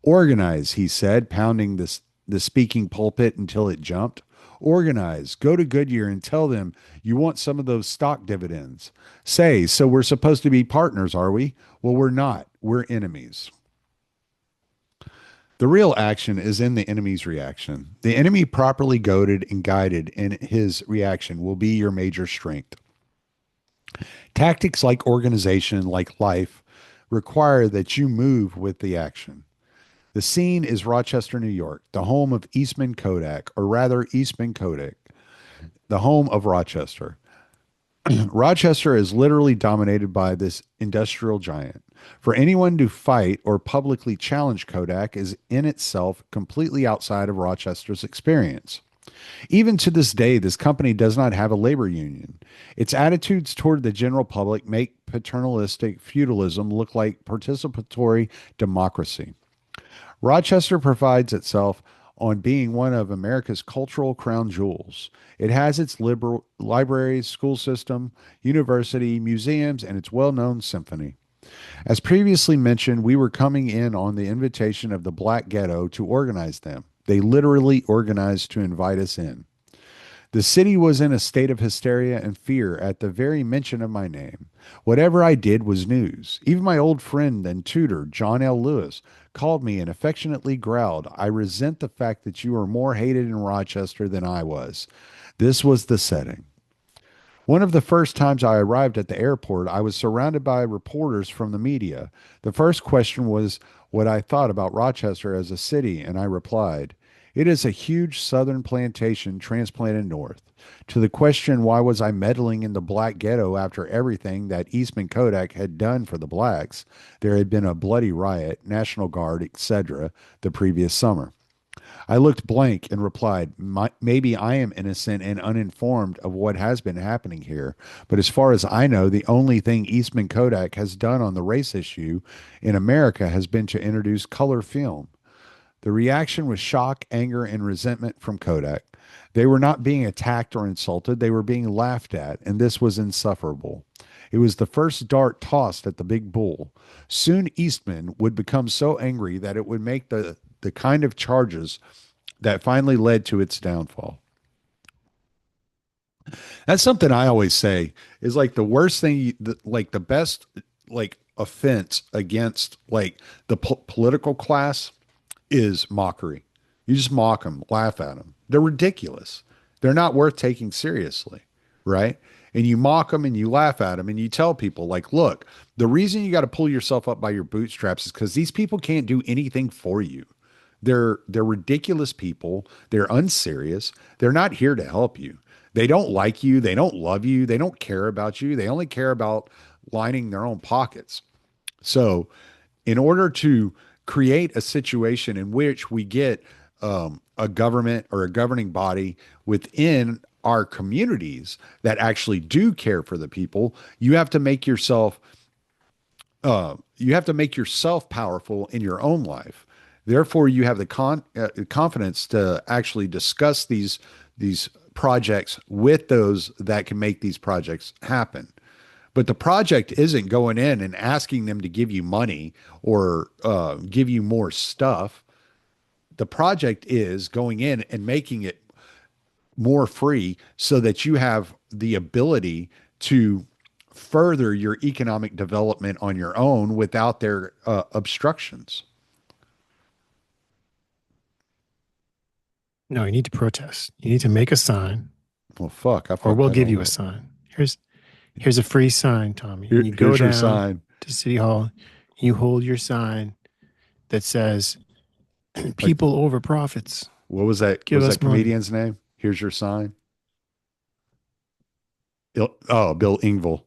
Organize, he said, pounding the speaking pulpit until it jumped. Organize. Go to Goodyear and tell them you want some of those stock dividends. Say, so we're supposed to be partners, are we? Well, we're not. We're enemies. The real action is in the enemy's reaction. The enemy properly goaded and guided in his reaction will be your major strength. Tactics like organization, like life, require that you move with the action. The scene is Rochester, New York, the home of Eastman Kodak, or rather Eastman Kodak, the home of Rochester. Rochester is literally dominated by this industrial giant. For anyone to fight or publicly challenge Kodak is in itself completely outside of Rochester's experience. Even to this day, this company does not have a labor union. Its attitudes toward the general public make paternalistic feudalism look like participatory democracy. Rochester prides itself on being one of America's cultural crown jewels. It has its liberal libraries, school system, university, museums, and its well-known symphony. As previously mentioned, we were coming in on the invitation of the Black Ghetto to organize them. They literally organized to invite us in. The city was in a state of hysteria and fear at the very mention of my name. Whatever I did was news. Even my old friend and tutor, John L. Lewis, called me and affectionately growled, I resent the fact that you are more hated in Rochester than I was. This was the setting. One of the first times I arrived at the airport, I was surrounded by reporters from the media. The first question was what I thought about Rochester as a city, and I replied, it is a huge southern plantation transplanted north. To the question, why was I meddling in the black ghetto after everything that Eastman Kodak had done for the blacks? There had been a bloody riot, National Guard, etc., the previous summer. I looked blank and replied, maybe I am innocent and uninformed of what has been happening here, but as far as I know, the only thing Eastman Kodak has done on the race issue in America has been to introduce color film. The reaction was shock, anger, and resentment from Kodak. They were not being attacked or insulted, they were being laughed at, and this was insufferable. It was the first dart tossed at the big bull. Soon Eastman would become so angry that it would make the kind of charges that finally led to its downfall. That's something I always say is like the worst thing, like the best, like offense against like the political class is mockery. You just mock them, laugh at them. They're ridiculous. They're not worth taking seriously, right? And you mock them and you laugh at them and you tell people like, look, the reason you got to pull yourself up by your bootstraps is because these people can't do anything for you. They're ridiculous people. They're unserious. They're not here to help you. They don't like you. They don't love you. They don't care about you. They only care about lining their own pockets. So, in order to create a situation in which we get a government or a governing body within our communities that actually do care for the people, you have to make yourself powerful in your own life. Therefore, you have the confidence to actually discuss these projects with those that can make these projects happen. But the project isn't going in and asking them to give you money or give you more stuff. The project is going in and making it more free so that you have the ability to further your economic development on your own without their obstructions. No, you need to protest. You need to make a sign, Well, fuck, I or fucked we'll that give all you a up. sign. Here's a free sign, Tommy. Here, And you go here's your down sign. to City Hall, you hold your sign that says Like, people over profits. what was that? What Give was that us money. comedian's name? Here's your sign. Bill Engvall.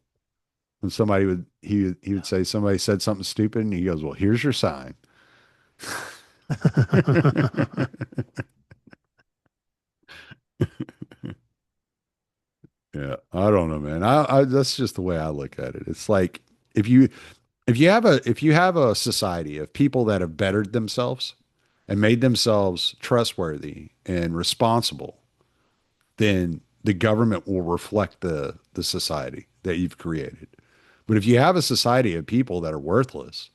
And somebody would he would say somebody said something stupid, and he goes, "Well, here's your sign." Yeah, I don't know, man. I that's just the way I look at it. It's like if you if you have a society of people that have bettered themselves and made themselves trustworthy and responsible, then the government will reflect the society that you've created. But if you have a society of people that are worthless,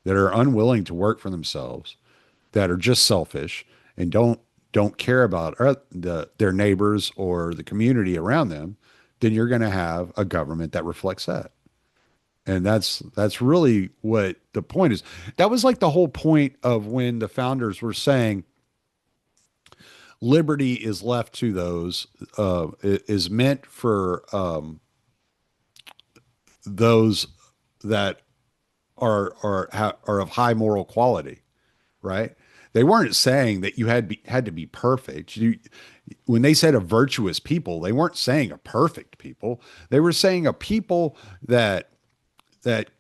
that are unwilling to work for themselves, that are just selfish and don't care about their neighbors or the community around them, then you're going to have a government that reflects that. And that's really what the point is. That was like the whole point of when the founders were saying liberty is left to those is meant for those that are of high moral quality, right? They weren't saying that you had to be perfect. When they said a virtuous people, they weren't saying a perfect people. They were saying a people that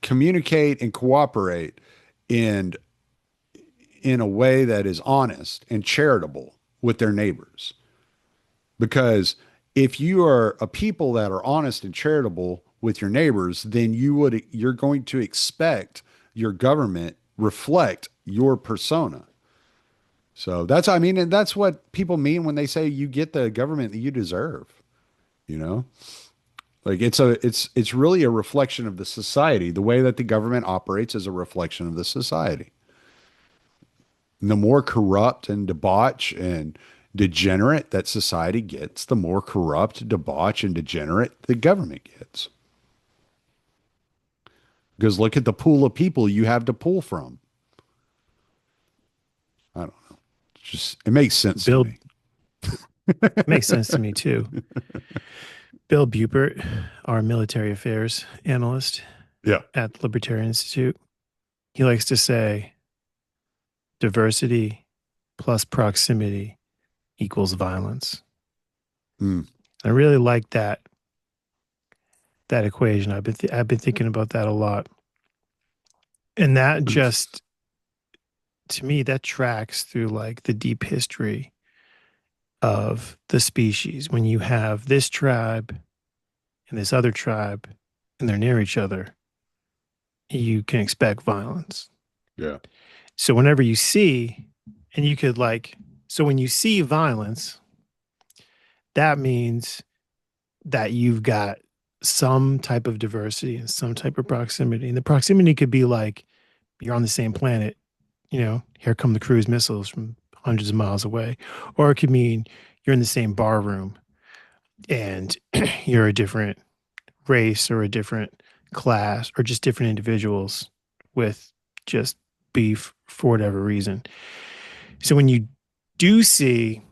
communicate and cooperate in in a way that is honest and charitable with their neighbors. Because if you are a people that are honest and charitable with your neighbors, then you're going to expect your government reflect your persona. So that's I mean, and that's what people mean when they say you get the government that you deserve, you know? Like it's really a reflection of the society. The way that the government operates is a reflection of the society. And the more corrupt and debauch and degenerate that society gets, the more corrupt, debauch, and degenerate the government gets. Because look at the pool of people you have to pull from. I don't know. It's just it makes sense to Bill me. makes sense to me too. Bill Bupert, our military affairs analyst Yeah. at the Libertarian Institute, he likes to say diversity plus proximity equals violence. Mm. I really like that equation. I've been thinking about that a lot. And that just to me that tracks through like the deep history of the species. When you have this tribe and this other tribe and they're near each other, you can expect violence. Yeah. So whenever you see, and you could like, so when you see violence, that means that you've got some type of diversity and some type of proximity. And the proximity could be like you're on the same planet, here come the cruise missiles from hundreds of miles away. Or it could mean you're in the same bar room and you're a different race or a different class or just different individuals with just beef for whatever reason. So when you do see,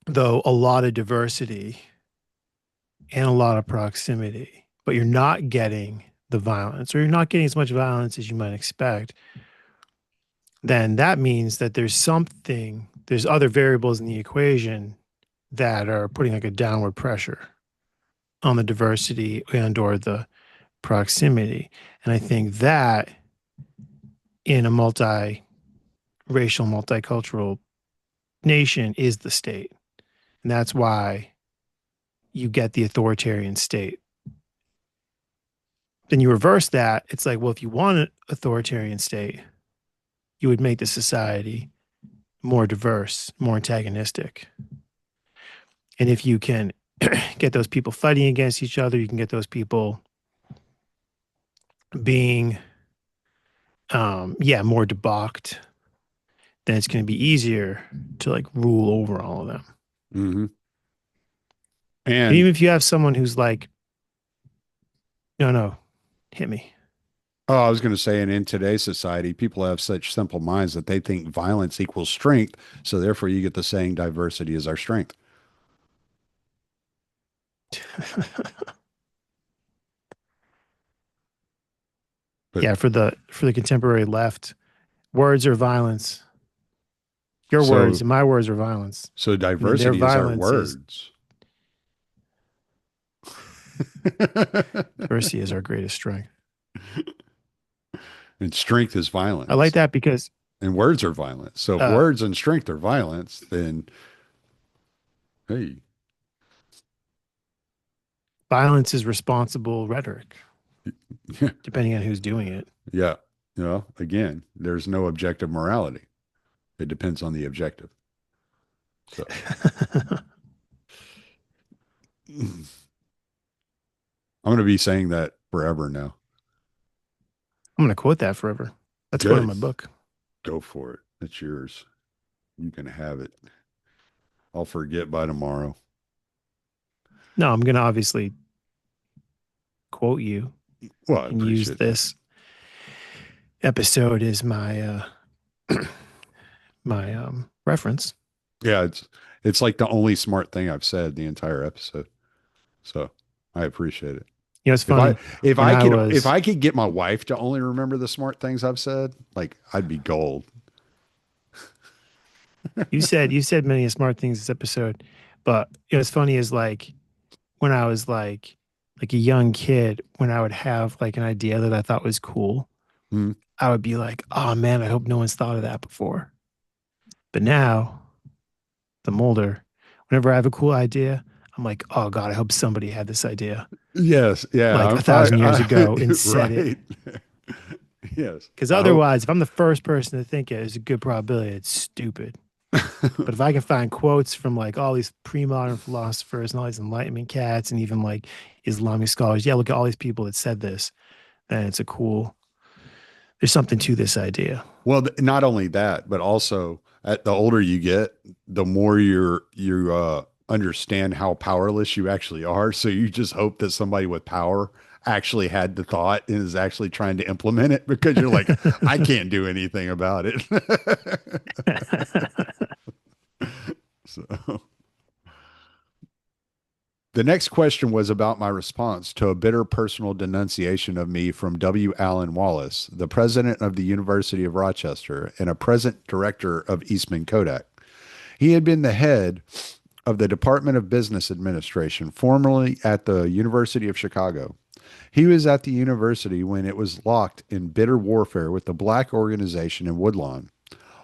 though, a lot of diversity and a lot of proximity, but you're not getting the violence or you're not getting as much violence as you might expect, then that means that there's other variables in the equation that are putting like a downward pressure on the diversity and or the proximity. And I think that in a multiracial, multicultural nation is the state. And that's why you get the authoritarian state. Then you reverse that. It's like, well, if you want an authoritarian state, you would make the society more diverse, more antagonistic. And if you can get those people fighting against each other, you can get those people being, more debauched, then it's going to be easier to like rule over all of them. Hmm. And And even if you have someone who's like, no, no, hit me. oh, I was going to say, and in today's society, people have such simple minds that they think violence equals strength. So therefore, you get the saying, "Diversity is our strength." But Yeah, for the contemporary left, words are violence. Your words so and my words are violence. so And then their diversity is our violence is words. diversity is our greatest strength. And strength is I like violence. that because And words are violence. So if uh, words and strength are violence, then hey, violence is responsible rhetoric, yeah, depending on who's doing it. yeah. Again, there's no objective morality. It depends on the objective. So I'm going to be saying that forever now. I'm going to quote that forever. That's going in Good. my book. Go for it. It's yours. You can have it. I'll forget by tomorrow. No, I'm going to obviously quote you Well, I and use appreciate that. this episode as my my reference. Yeah, it's like the only smart thing I've said the entire episode. So I appreciate it. It's If I funny when I if was I could get my wife to only remember the smart things I've said, like I'd be gold. you said many smart things this episode, but what's funny is like when I was like a young kid, when I would have like an idea that I thought was cool, Mm, I would be like, oh man, I hope no one's thought of that before. But now, the I'm older, whenever I have a cool idea, I'm like, oh God, I hope somebody had this idea yes, like yeah, 1,000 years ago and said it. right. Yes, Because I hope. otherwise, if I'm the first person to think it, there's a good probability it's stupid. But if I can find quotes from like all these pre-modern philosophers and all these Enlightenment cats and even like Islamic scholars, yeah, look at all these people that said this, then there's something to this idea. Well, not only that, but also at the older you get, the more you understand how powerless you actually are. So you just hope that somebody with power actually had the thought and is actually trying to implement it because you're like, I can't do anything about it. So the next question was about my response to a bitter personal denunciation of me from W. Allen Wallace, the president of the University of Rochester and a present director of Eastman Kodak. He had been the head of the Department of Business Administration, formerly at the University of Chicago. He was at the university when it was locked in bitter warfare with the black organization in Woodlawn.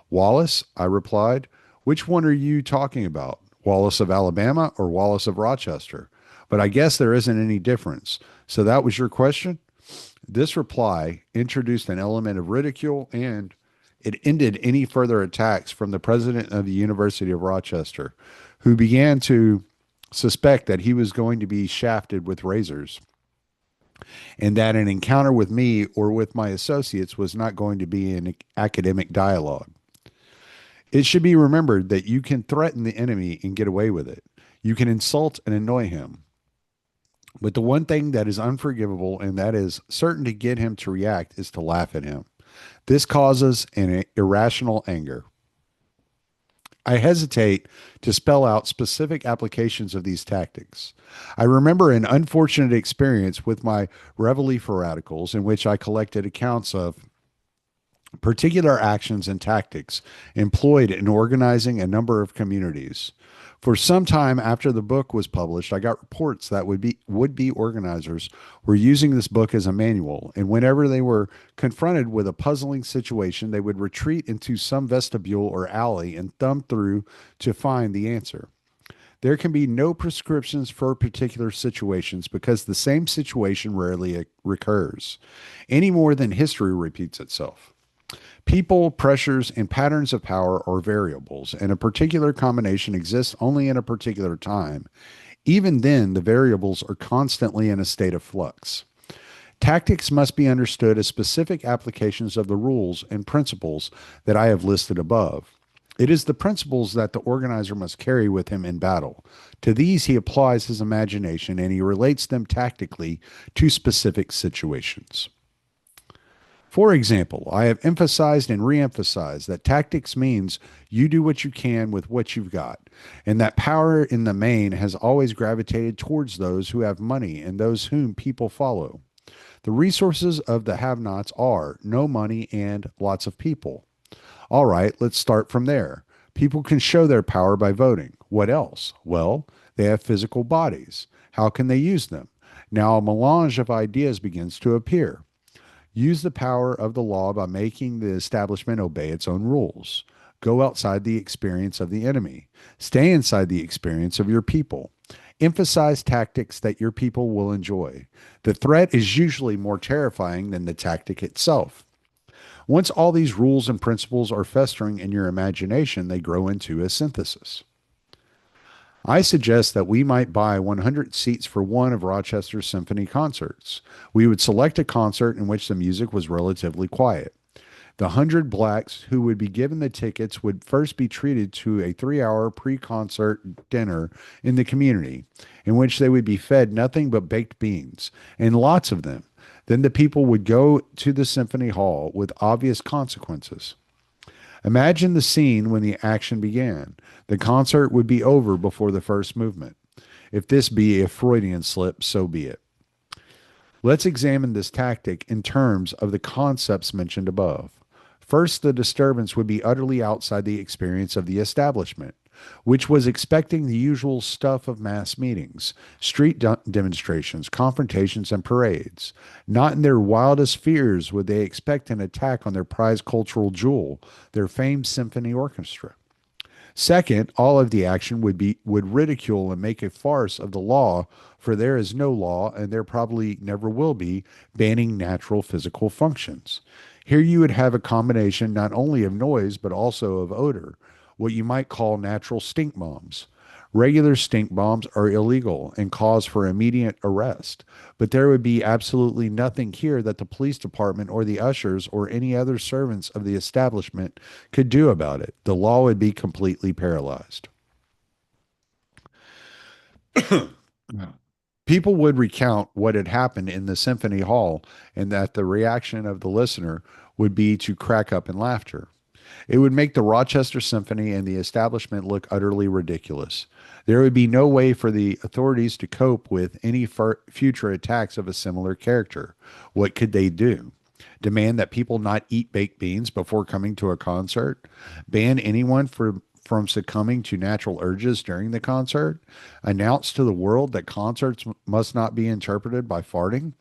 Wallace, I replied, which one are you talking about? Wallace of Alabama or Wallace of Rochester? But I guess there isn't any difference. So that was your question? This reply introduced an element of ridicule and it ended any further attacks from the president of the University of Rochester, who began to suspect that he was going to be shafted with razors and that an encounter with me or with my associates was not going to be an academic dialogue. It should be remembered that you can threaten the enemy and get away with it. You can insult and annoy him. But the one thing that is unforgivable and that is certain to get him to react is to laugh at him. This causes an irrational anger. I hesitate to spell out specific applications of these tactics. I remember an unfortunate experience with my Reveille for Radicals in which I collected accounts of particular actions and tactics employed in organizing a number of communities. For some time after the book was published, I got reports that would-be organizers were using this book as a manual, and whenever they were confronted with a puzzling situation, they would retreat into some vestibule or alley and thumb through to find the answer. There can be no prescriptions for particular situations because the same situation rarely recurs, any more than history repeats itself. People, pressures, and patterns of power are variables, and a particular combination exists only in a particular time. Even then, the variables are constantly in a state of flux. Tactics must be understood as specific applications of the rules and principles that I have listed above. It is the principles that the organizer must carry with him in battle. To these, he applies his imagination and he relates them tactically to specific situations. For example, I have emphasized and re-emphasized that tactics means you do what you can with what you've got, and that power in the main has always gravitated towards those who have money and those whom people follow. The resources of the have-nots are no money and lots of people. All right, let's start from there. People can show their power by voting. What else? Well, they have physical bodies. How can they use them? Now a melange of ideas begins to appear. Use the power of the law by making the establishment obey its own rules. Go outside the experience of the enemy. Stay inside the experience of your people. Emphasize tactics that your people will enjoy. The threat is usually more terrifying than the tactic itself. Once all these rules and principles are festering in your imagination, they grow into a synthesis. I suggest that we might buy 100 seats for one of Rochester's symphony concerts. We would select a concert in which the music was relatively quiet. The 100 blacks who would be given the tickets would first be treated to a 3-hour pre-concert dinner in the community, in which they would be fed nothing but baked beans, and lots of them. Then the people would go to the symphony hall with obvious consequences. Imagine the scene when the action began. The concert would be over before the first movement. If this be a Freudian slip, so be it. Let's examine this tactic in terms of the concepts mentioned above. First, the disturbance would be utterly outside the experience of the establishment, which was expecting the usual stuff of mass meetings, street demonstrations, confrontations, and parades. Not in their wildest fears would they expect an attack on their prized cultural jewel, their famed symphony orchestra. Second, all of the action would ridicule and make a farce of the law, for there is no law, and there probably never will be, banning natural physical functions. Here you would have a combination not only of noise but also of odor, what you might call natural stink bombs. Regular stink bombs are illegal and cause for immediate arrest, but there would be absolutely nothing here that the police department or the ushers or any other servants of the establishment could do about it. The law would be completely paralyzed. People would recount what had happened in the symphony hall, and that the reaction of the listener would be to crack up in laughter. It would make the Rochester Symphony and the establishment look utterly ridiculous. There would be no way for the authorities to cope with any future attacks of a similar character. What could they do? Demand that people not eat baked beans before coming to a concert? Ban anyone from succumbing to natural urges during the concert? Announce to the world that concerts must not be interpreted by farting?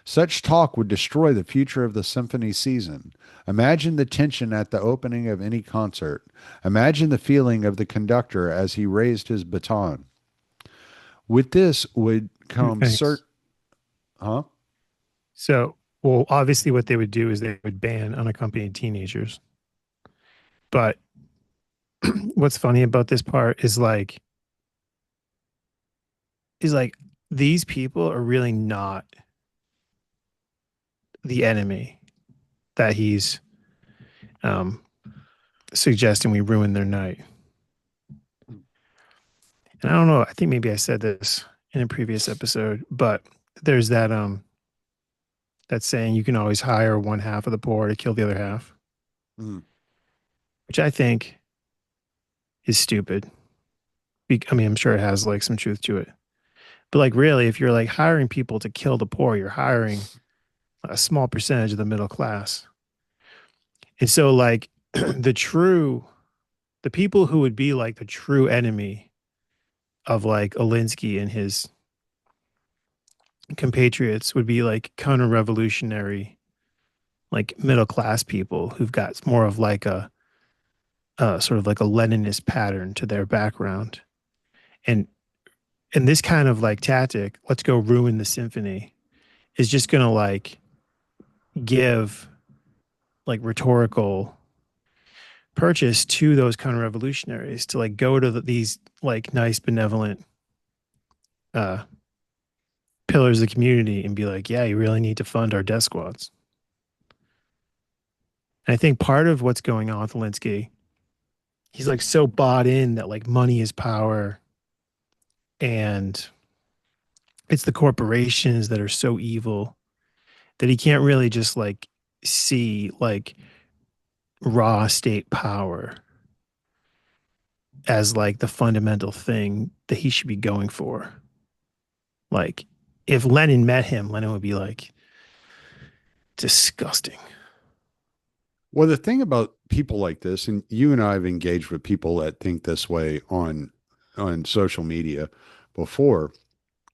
Such talk would destroy the future of the symphony season. Imagine the tension at the opening of any concert. Imagine the feeling of the conductor as he raised his baton. With this would come Thanks. huh? So, well, obviously, what they would do is they would ban unaccompanied teenagers. But what's funny about this part is like these people are really not the enemy that he's um suggesting we ruin their night. And I don't know, I think maybe I said this in a previous episode, but there's that saying you can always hire one half of the poor to kill the other half, Mm. which I think is stupid. I mean, I'm sure it has like some truth to it. But like really, if you're like hiring people to kill the poor, you're hiring a small percentage of the middle class. And so like the people who would be like the true enemy of like Alinsky and his compatriots would be like counter-revolutionary, like middle class people who've got more of like a sort of like a Leninist pattern to their background. And this kind of like tactic, let's go ruin the symphony, is just gonna like give like rhetorical purchase to those counter-revolutionaries to like go to these like nice benevolent uh pillars of the community and be like, yeah, you really need to fund our death squads. And I think part of what's going on with Linsky, he's like so bought in that like money is power and it's the corporations that are so evil that he can't really just like see like raw state power as like the fundamental thing that he should be going for. Like if Lenin met him, Lenin would be like disgusting. Well, the thing about people like this, and you and I have engaged with people that think this way on social media before,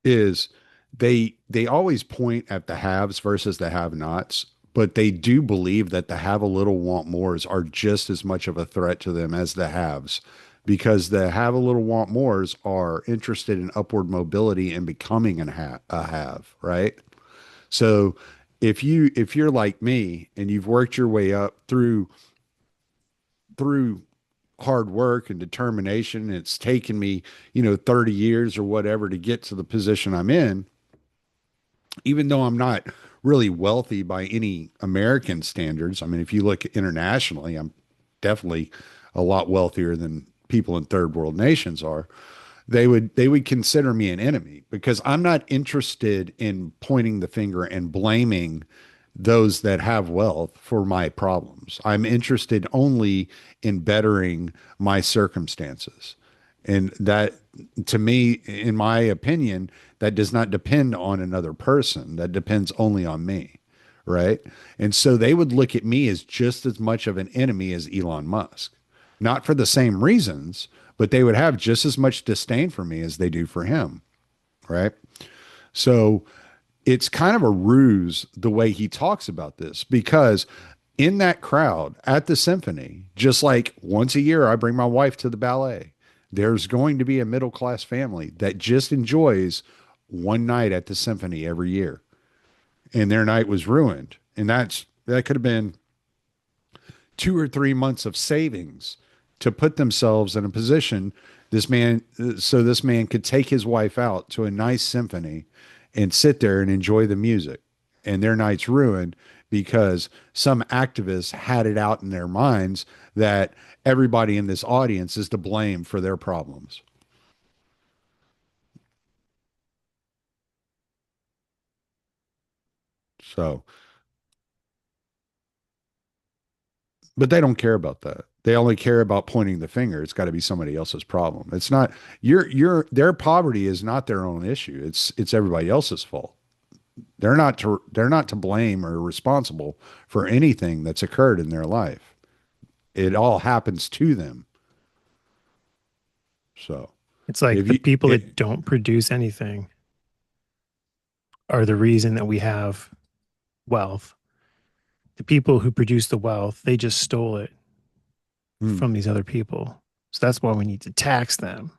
is they always point at the haves versus the have-nots, but they do believe that the have a little want mores are just as much of a threat to them as the haves, because the have a little want mores are interested in upward mobility and becoming a have, right? So if you're like me and you've worked your way up through hard work and determination, and it's taken me, 30 years or whatever to get to the position I'm in, even though I'm not really wealthy by any American standards. I mean, if you look internationally, I'm definitely a lot wealthier than people in third world nations are. They would consider me an enemy because I'm not interested in pointing the finger and blaming those that have wealth for my problems. I'm interested only in bettering my circumstances. And that, to me, in my opinion, that does not depend on another person. That depends only on me. Right. And so they would look at me as just as much of an enemy as Elon Musk, not for the same reasons, but they would have just as much disdain for me as they do for him. Right. So it's kind of a ruse the way he talks about this, because in that crowd at the symphony, just like once a year I bring my wife to the ballet, there's going to be a middle class family that just enjoys one night at the symphony every year, and their night was ruined. And that could have been 2 or 3 months of savings to put themselves in a position, this man could take his wife out to a nice symphony and sit there and enjoy the music, and their night's ruined because some activists had it out in their minds that everybody in this audience is to blame for their problems. So, but they don't care about that. They only care about pointing the finger. It's got to be somebody else's problem. It's not their poverty is not their own issue. It's everybody else's fault. They're not to blame or responsible for anything that's occurred in their life. It all happens to them. So, It's like if the you people it that don't produce anything are the reason that we have wealth. The people who produce the wealth, they just stole it hmm, from these other people. So that's why we need to tax them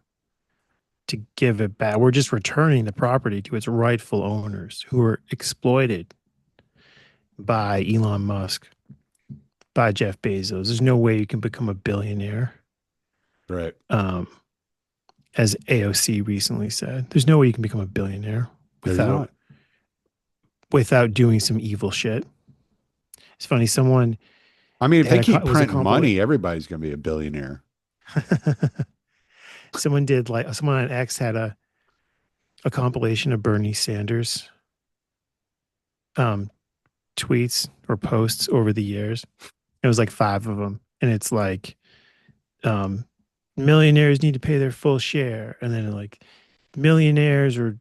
to give it back. We're just returning the property to its rightful owners who are exploited by Elon Musk, by Jeff Bezos. There's no way you can become a billionaire. right. Um, as AOC recently said, there's no way you can become a billionaire There's without not. doing some evil shit. It's funny. Someone I mean, if they had keep it was a printing compliment. money, everybody's going to be a billionaire. Someone did like someone on X had a compilation of Bernie Sanders um, tweets or posts over the years. It was like five of them, and it's like um, millionaires need to pay their full share, and then like millionaires are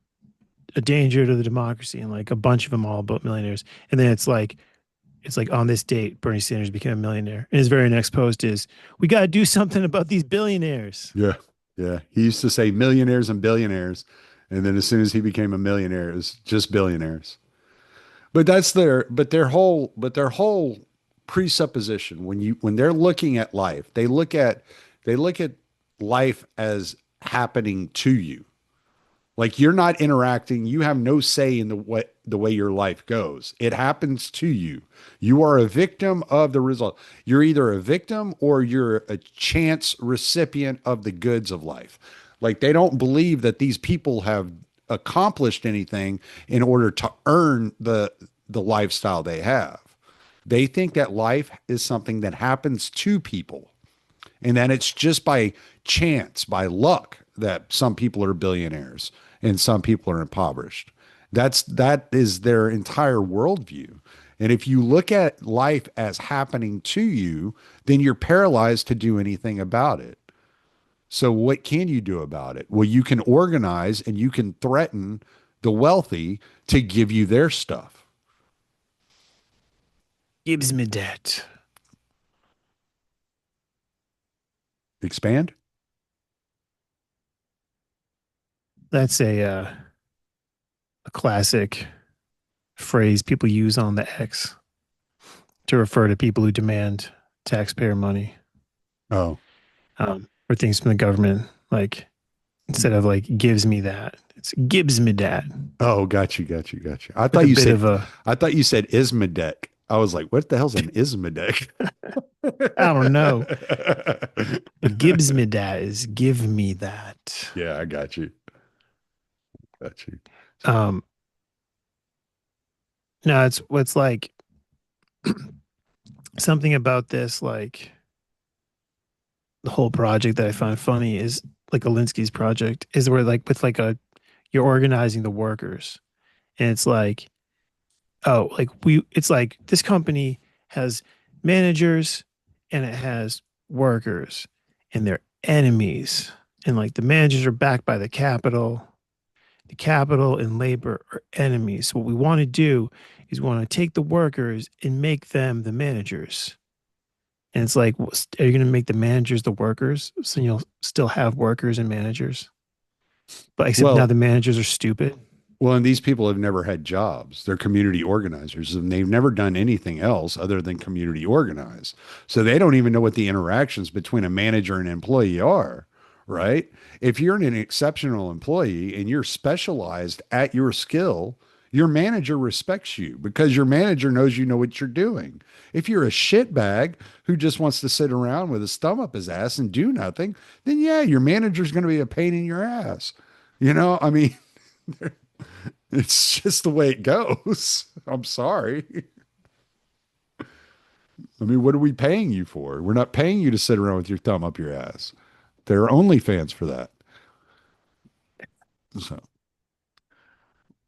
a danger to the democracy, and like a bunch of them all about millionaires. And then it's like on this date, Bernie Sanders became a millionaire, and his very next post is, "We got to do something about these billionaires." Yeah. Yeah. He used to say millionaires and billionaires. And then as soon as he became a millionaire, it was just billionaires. But their whole presupposition when they're looking at life, they look at life as happening to you. Like you're not interacting, you have no say in the way your life goes. It happens to you. You are a victim of the result. You're either a victim or you're a chance recipient of the goods of life. Like they don't believe that these people have accomplished anything in order to earn the lifestyle they have. They think that life is something that happens to people and that it's just by chance, by luck, that some people are billionaires and some people are impoverished. That is their entire worldview. And if you look at life as happening to you, then you're paralyzed to do anything about it. So what can you do about it? Well, you can organize and you can threaten the wealthy to give you their stuff. Gives me that. Expand? That's a classic phrase people use on the X to refer to people who demand taxpayer money Oh. or things from the government. Like instead of like gives me that, it's gives me that Oh, got you, got you, got you. with a bit of a I thought you said Ismadek. I was like, what the hell's an Ismadek? I don't know, but gives me that is give me that. Yeah, I got you. Got you. Um, no, it's what's like something about this like the whole project that I find funny is like Alinsky's project is where like with like a you're organizing the workers and it's like oh like we it's like this company has managers and it has workers and they're enemies and like the managers are backed by the capital and labor are enemies. So what we want to do is we want to take the workers and make them the managers. And it's like, are you going to make the managers the workers? So you'll still have workers and managers, but except now Well, the managers are stupid. well, and these people have never had jobs. They're community organizers and they've never done anything else other than community organize. So they don't even know what the interactions between a manager and employee are, right? If you're an exceptional employee and you're specialized at your skill, your manager respects you because your manager knows you know what you're doing. If you're a shitbag who just wants to sit around with his thumb up his ass and do nothing, then yeah, your manager's going to be a pain in your ass. I mean, it's just the way it goes. I'm sorry. I mean, what are we paying you for? We're not paying you to sit around with your thumb up your ass. There are only fans for that. So,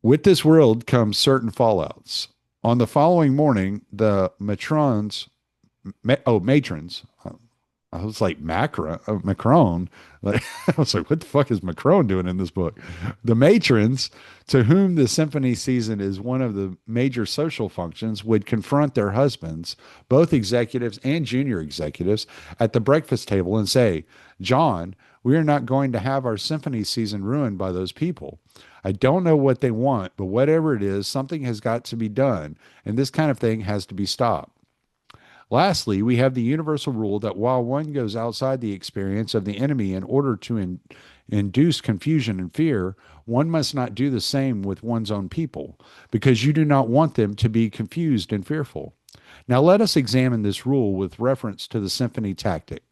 with this world comes certain fallouts. On the following morning, the matrons. I was like Macron. Like I was like, what the fuck is Macron doing in this book? The matrons, to whom the symphony season is one of the major social functions, would confront their husbands, both executives and junior executives, at the breakfast table and say, "John, we are not going to have our symphony season ruined by those people. I don't know what they want, but whatever it is, something has got to be done, and this kind of thing has to be stopped." Lastly, we have the universal rule that while one goes outside the experience of the enemy in order to induce confusion and fear, one must not do the same with one's own people, because you do not want them to be confused and fearful. Now, let us examine this rule with reference to the symphony tactic.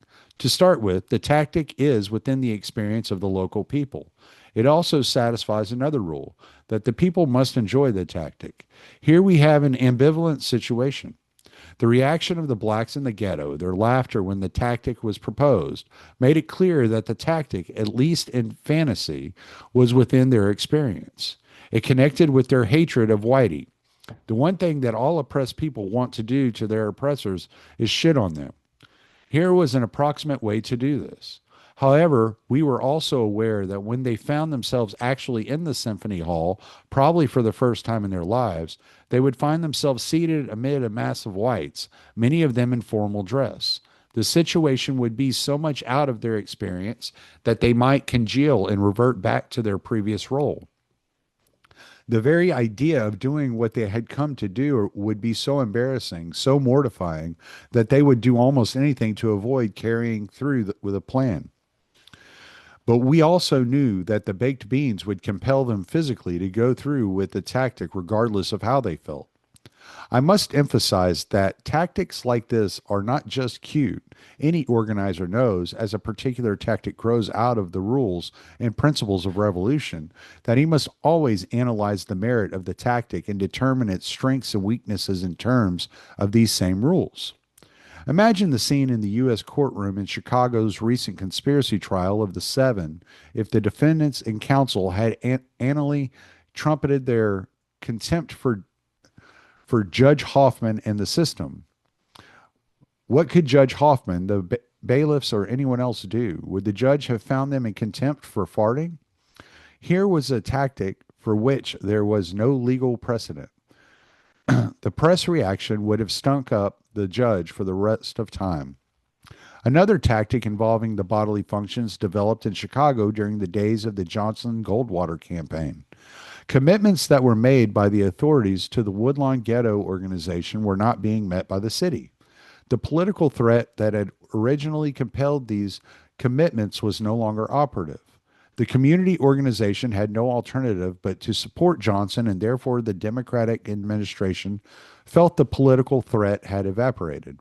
To start with, the tactic is within the experience of the local people. It also satisfies another rule, that the people must enjoy the tactic. Here we have an ambivalent situation. The reaction of the blacks in the ghetto, their laughter when the tactic was proposed, made it clear that the tactic, at least in fantasy, was within their experience. It connected with their hatred of Whitey. The one thing that all oppressed people want to do to their oppressors is shit on them. Here was an approximate way to do this. However, we were also aware that when they found themselves actually in the symphony hall, probably for the first time in their lives, they would find themselves seated amid a mass of whites, many of them in formal dress. The situation would be so much out of their experience that they might congeal and revert back to their previous role. The very idea of doing what they had come to do would be so embarrassing, so mortifying, that they would do almost anything to avoid carrying through with a plan. But we also knew that the baked beans would compel them physically to go through with the tactic regardless of how they felt. I must emphasize that tactics like this are not just cute. Any organizer knows, as a particular tactic grows out of the rules and principles of revolution, that he must always analyze the merit of the tactic and determine its strengths and weaknesses in terms of these same rules. Imagine the scene in the U.S. courtroom in Chicago's recent conspiracy trial of the Seven if the defendants and counsel had anally trumpeted their contempt for Judge Hoffman and the system. What could Judge Hoffman, the bailiffs, or anyone else do? Would the judge have found them in contempt for farting? Here was a tactic for which there was no legal precedent. The press reaction would have stunk up the judge for the rest of time. Another tactic involving the bodily functions developed in Chicago during the days of the Johnson Goldwater campaign. Commitments that were made by the authorities to the Woodlawn Ghetto organization were not being met by the city. The political threat that had originally compelled these commitments was no longer operative. The community organization had no alternative but to support Johnson, and therefore the Democratic administration felt the political threat had evaporated.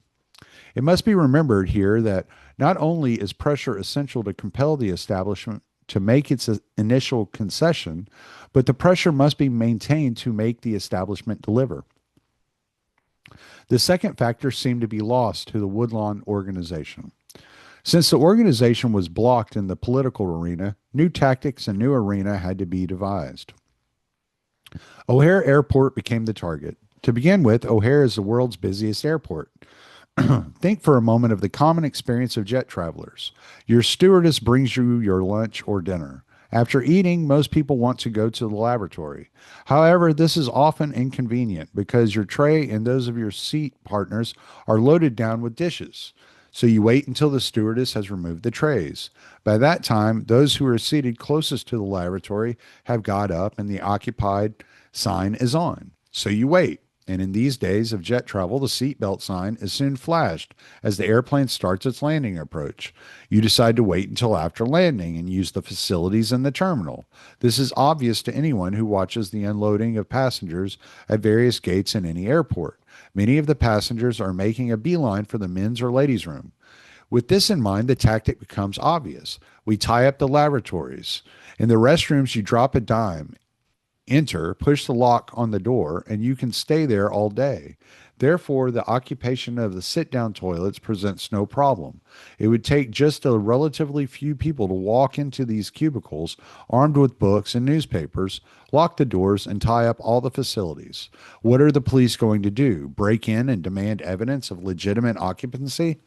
It must be remembered here that not only is pressure essential to compel the establishment to make its initial concession, but the pressure must be maintained to make the establishment deliver. The second factor seemed to be lost to the Woodlawn organization. Since the organization was blocked in the political arena, new tactics and new arena had to be devised. O'Hare Airport became the target. To begin with, O'Hare is the world's busiest airport. Think for a moment of the common experience of jet travelers. Your stewardess brings you your lunch or dinner. After eating, most people want to go to the lavatory. However, this is often inconvenient because your tray and those of your seat partners are loaded down with dishes. So you wait until the stewardess has removed the trays. By that time, those who are seated closest to the lavatory have got up and the occupied sign is on. So you wait. And in these days of jet travel, the seatbelt sign is soon flashed as the airplane starts its landing approach. You decide to wait until after landing and use the facilities in the terminal. This is obvious to anyone who watches the unloading of passengers at various gates in any airport. Many of the passengers are making a beeline for the men's or ladies' room. With this in mind, the tactic becomes obvious. We tie up the lavatories. In the restrooms, you drop a dime. Enter, push the lock on the door, and you can stay there all day. Therefore, the occupation of the sit down toilets presents no problem. It would take just a relatively few people to walk into these cubicles armed with books and newspapers, lock the doors, and tie up all the facilities. What are the police going to do? Break in and demand evidence of legitimate occupancy?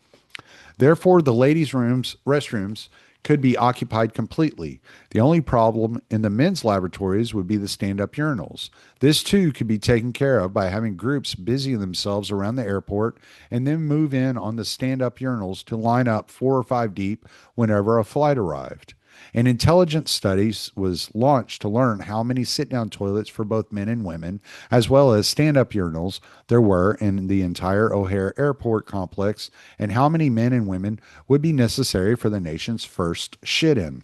Therefore, the ladies' restrooms could be occupied completely. The only problem in the men's laboratories would be the stand up urinals. This too could be taken care of by having groups busy themselves around the airport and then move in on the stand up urinals to line up 4 or 5 deep whenever a flight arrived. An intelligence study was launched to learn how many sit down toilets for both men and women, as well as stand up urinals, there were in the entire O'Hare Airport complex, and how many men and women would be necessary for the nation's first shit in.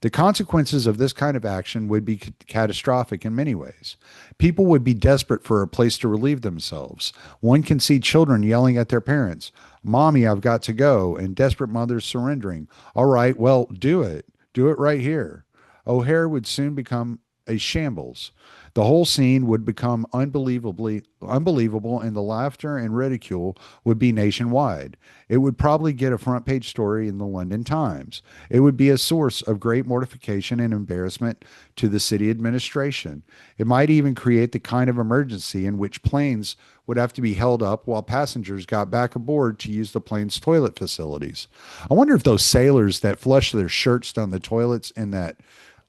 The consequences of this kind of action would be catastrophic in many ways. People would be desperate for a place to relieve themselves. One can see children yelling at their parents, "Mommy, I've got to go," and desperate mothers surrendering. "All right, well, do it. Do it right here." O'Hare would soon become a shambles. The whole scene would become unbelievably unbelievable, and the laughter and ridicule would be nationwide. It would probably get a front page story in the London Times. It would be a source of great mortification and embarrassment to the city administration. It might even create the kind of emergency in which planes would have to be held up while passengers got back aboard to use the plane's toilet facilities. I wonder if those sailors that flush their shirts down the toilets in that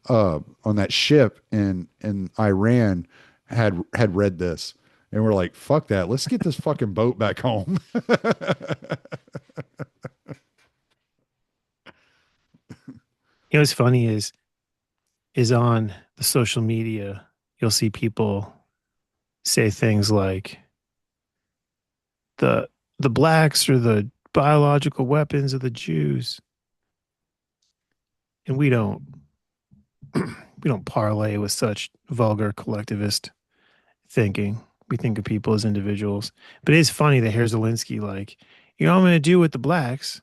on that ship in Iran had read this and we're like, fuck that. Let's get this fucking boat back home. You know what's funny is on the social media, you'll see people say things like the the blacks are the biological weapons of the Jews. And we don't parlay with such vulgar collectivist thinking. We think of people as individuals. But it is funny that here's Zelensky like, you know what I'm gonna do with the blacks?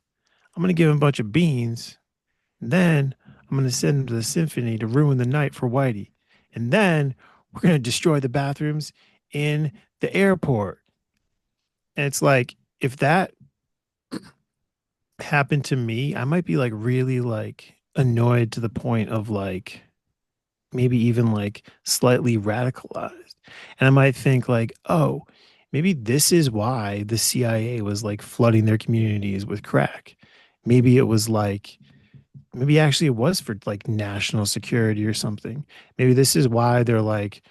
I'm gonna give them a bunch of beans. And then I'm gonna send them to the symphony to ruin the night for Whitey. And then we're gonna destroy the bathrooms in the airport. And it's like, if that happened to me, I might be like really like annoyed to the point of like maybe even like slightly radicalized. And I might think like, oh, maybe this is why the CIA was like flooding their communities with crack. Maybe it was like maybe actually it was for like national security or something. Maybe this is why they're like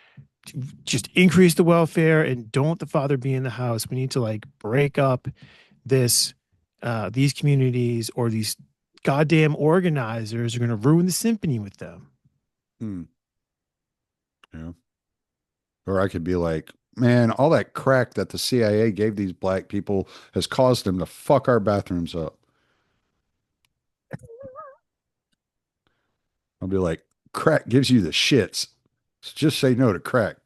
just increase the welfare and don't let the father be in the house. We need to like break up this these communities or these goddamn organizers are going to ruin the symphony with them. Hmm. Yeah. Or I could be like, man, all that crack that the CIA gave these black people has caused them to fuck our bathrooms up. I'll be like, crack gives you the shits. So just say no to crack.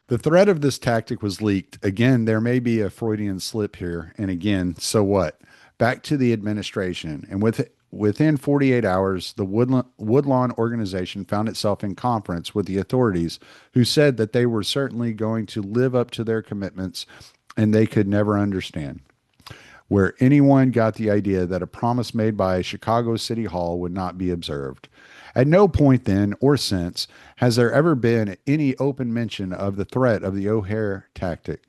The threat of this tactic was leaked. Again, there may be a Freudian slip here. And again, so what? Back to the administration. And within 48 hours, the Woodlawn organization found itself in conference with the authorities, who said that they were certainly going to live up to their commitments and they could never understand where anyone got the idea that a promise made by Chicago City Hall would not be observed. At no point then or since has there ever been any open mention of the threat of the O'Hare tactic.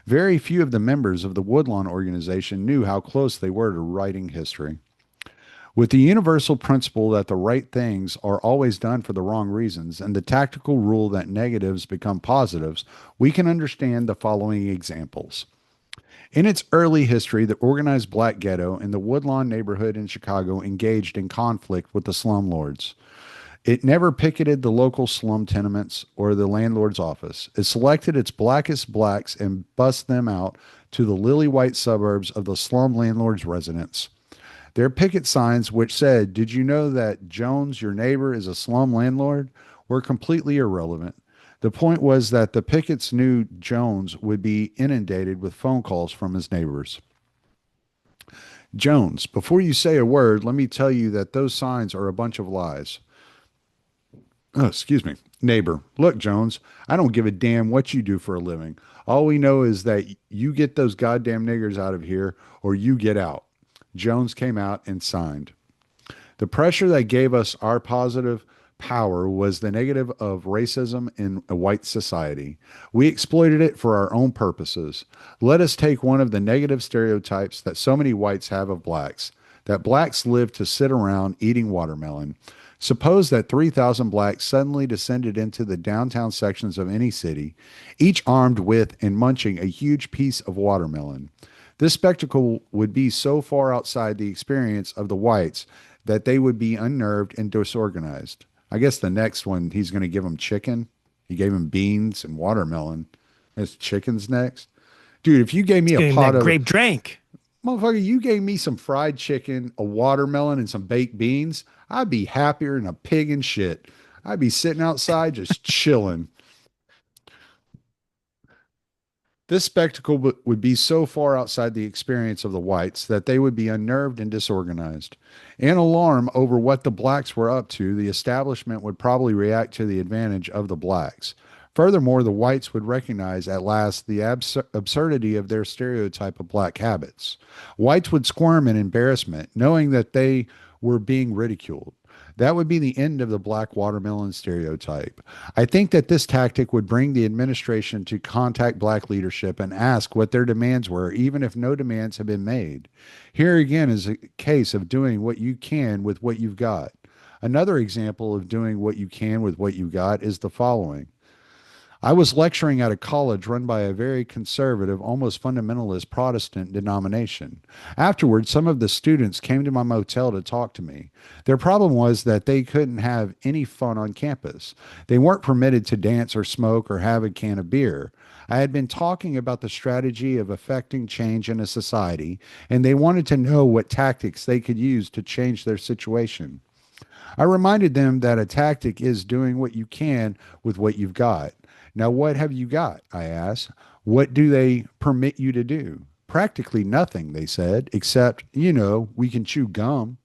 Very few of the members of the Woodlawn organization knew how close they were to writing history. With the universal principle that the right things are always done for the wrong reasons and the tactical rule that negatives become positives, we can understand the following examples. In its early history, the organized black ghetto in the Woodlawn neighborhood in Chicago engaged in conflict with the slumlords. It never picketed the local slum tenements or the landlord's office. It selected its blackest blacks and bussed them out to the lily white suburbs of the slum landlord's residence. Their picket signs, which said, "Did you know that Jones, your neighbor, is a slum landlord?" were completely irrelevant. The point was that the pickets knew Jones would be inundated with phone calls from his neighbors. "Jones, before you say a word, let me tell you that those signs are a bunch of lies." Oh, excuse me. Neighbor, look, Jones, I don't give a damn what you do for a living. All we know is that you get those goddamn niggers out of here or you get out. Jones came out and signed. The pressure that gave us our positive power was the negative of racism in a white society. We exploited it for our own purposes. Let us take one of the negative stereotypes that so many whites have of blacks, that blacks live to sit around eating watermelon. Suppose that 3,000 blacks suddenly descended into the downtown sections of any city, each armed with and munching a huge piece of watermelon. This spectacle would be so far outside the experience of the whites that they would be unnerved and disorganized. I guess the next one, he's going to give them chicken. He gave them beans and watermelon. It's chicken's next. Dude, if you gave me It's a getting pot that of, grape drink. motherfucker, you gave me some fried chicken, a watermelon, and some baked beans, I'd be happier than a pig in shit. I'd be sitting outside just chilling. This spectacle would be so far outside the experience of the whites that they would be unnerved and disorganized. In alarm over what the blacks were up to, the establishment would probably react to the advantage of the blacks. Furthermore, the whites would recognize at last the absurdity of their stereotype of black habits. Whites would squirm in embarrassment, knowing that they were being ridiculed. That would be the end of the black watermelon stereotype. I think that this tactic would bring the administration to contact black leadership and ask what their demands were, even if no demands have been made. Here again is a case of doing what you can with what you've got. Another example of doing what you can with what you got is the following. I was lecturing at a college run by a very conservative, almost fundamentalist Protestant denomination. Afterwards, some of the students came to my motel to talk to me. Their problem was that they couldn't have any fun on campus. They weren't permitted to dance or smoke or have a can of beer. I had been talking about the strategy of effecting change in a society, and they wanted to know what tactics they could use to change their situation. I reminded them that a tactic is doing what you can with what you've got. Now, what have you got? I asked. What do they permit you to do? Practically nothing, they said, except, we can chew gum.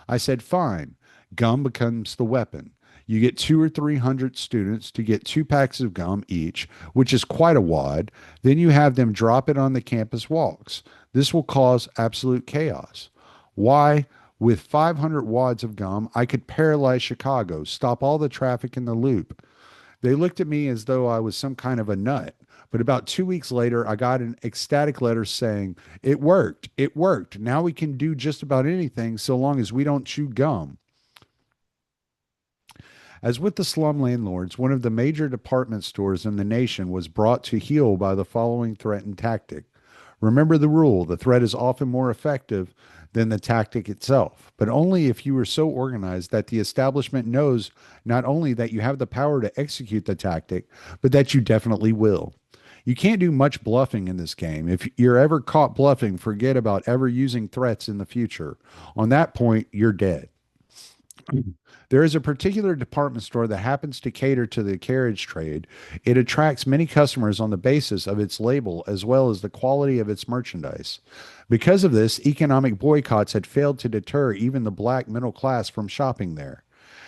I said, fine. Gum becomes the weapon. You get 200 or 300 students to get 2 packs of gum each, which is quite a wad. Then you have them drop it on the campus walks. This will cause absolute chaos. Why? With 500 wads of gum, I could paralyze Chicago, stop all the traffic in the loop. They looked at me as though I was some kind of a nut. But about 2 weeks later, I got an ecstatic letter saying, it worked. It worked. Now we can do just about anything so long as we don't chew gum. As with the slum landlords, one of the major department stores in the nation was brought to heel by the following threatened tactic. Remember the rule, the threat is often more effective than the tactic itself, but only if you are so organized that the establishment knows not only that you have the power to execute the tactic, but that you definitely will. You can't do much bluffing in this game. If you're ever caught bluffing, forget about ever using threats in the future. On that point, you're dead. There is a particular department store that happens to cater to the carriage trade. It attracts many customers on the basis of its label as well as the quality of its merchandise. Because of this, economic boycotts had failed to deter even the black middle class from shopping there.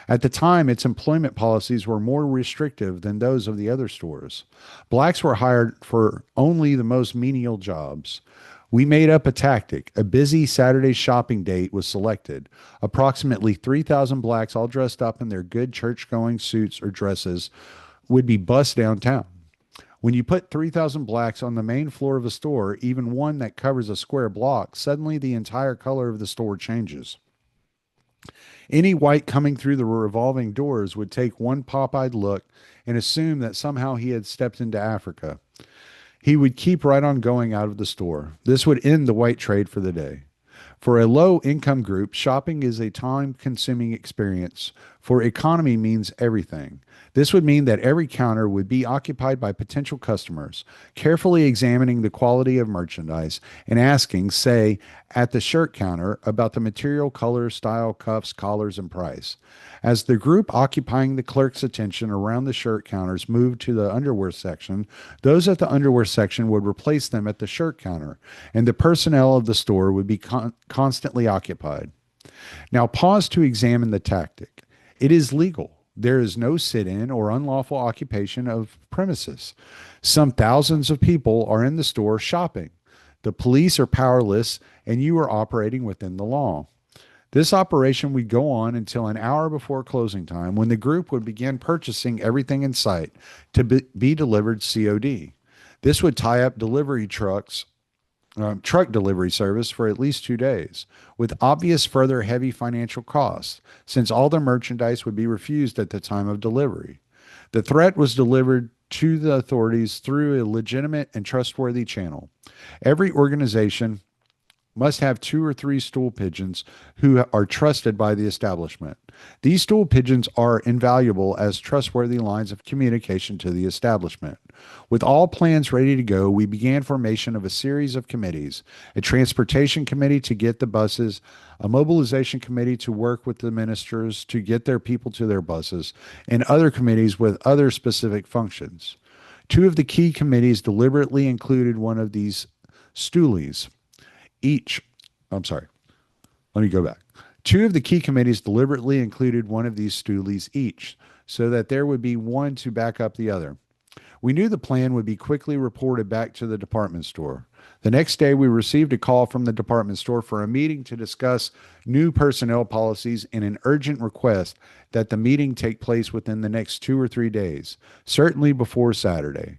At the time, its employment policies were more restrictive than those of the other stores. Blacks were hired for only the most menial jobs. We made up a tactic. A busy Saturday shopping date was selected. Approximately 3,000 blacks, all dressed up in their good church-going suits or dresses, would be bussed downtown. When you put 3,000 blacks on the main floor of a store, even one that covers a square block, suddenly the entire color of the store changes. Any white coming through the revolving doors would take one pop-eyed look and assume that somehow he had stepped into Africa. He would keep right on going out of the store. This would end the white trade for the day. For a low income group, shopping is a time consuming experience, for economy means everything. This would mean that every counter would be occupied by potential customers, carefully examining the quality of merchandise and asking, say, at the shirt counter about the material, color, style, cuffs, collars, and price. As the group occupying the clerk's attention around the shirt counters moved to the underwear section, those at the underwear section would replace them at the shirt counter, and the personnel of the store would be constantly occupied. Now, pause to examine the tactic. It is legal. There is no sit-in or unlawful occupation of premises. Some thousands of people are in the store shopping. The police are powerless, and you are operating within the law. This operation would go on until an hour before closing time when the group would begin purchasing everything in sight to be delivered COD. This would tie up truck delivery service for at least 2 days, with obvious further heavy financial costs, since all the merchandise would be refused at the time of delivery. The threat was delivered to the authorities through a legitimate and trustworthy channel. Every organization must have two or three stool pigeons who are trusted by the establishment. These stool pigeons are invaluable as trustworthy lines of communication to the establishment. With all plans ready to go, we began formation of a series of committees: a transportation committee to get the buses, a mobilization committee to work with the ministers to get their people to their buses, and other committees with other specific functions. Two of the key committees deliberately included one of these stoolies each. I'm sorry. Let me go back. Two of the key committees deliberately included one of these stoolies each, so that there would be one to back up the other. We knew the plan would be quickly reported back to the department store. The next day, we received a call from the department store for a meeting to discuss new personnel policies and an urgent request that the meeting take place within the next 2 or 3 days, certainly before Saturday.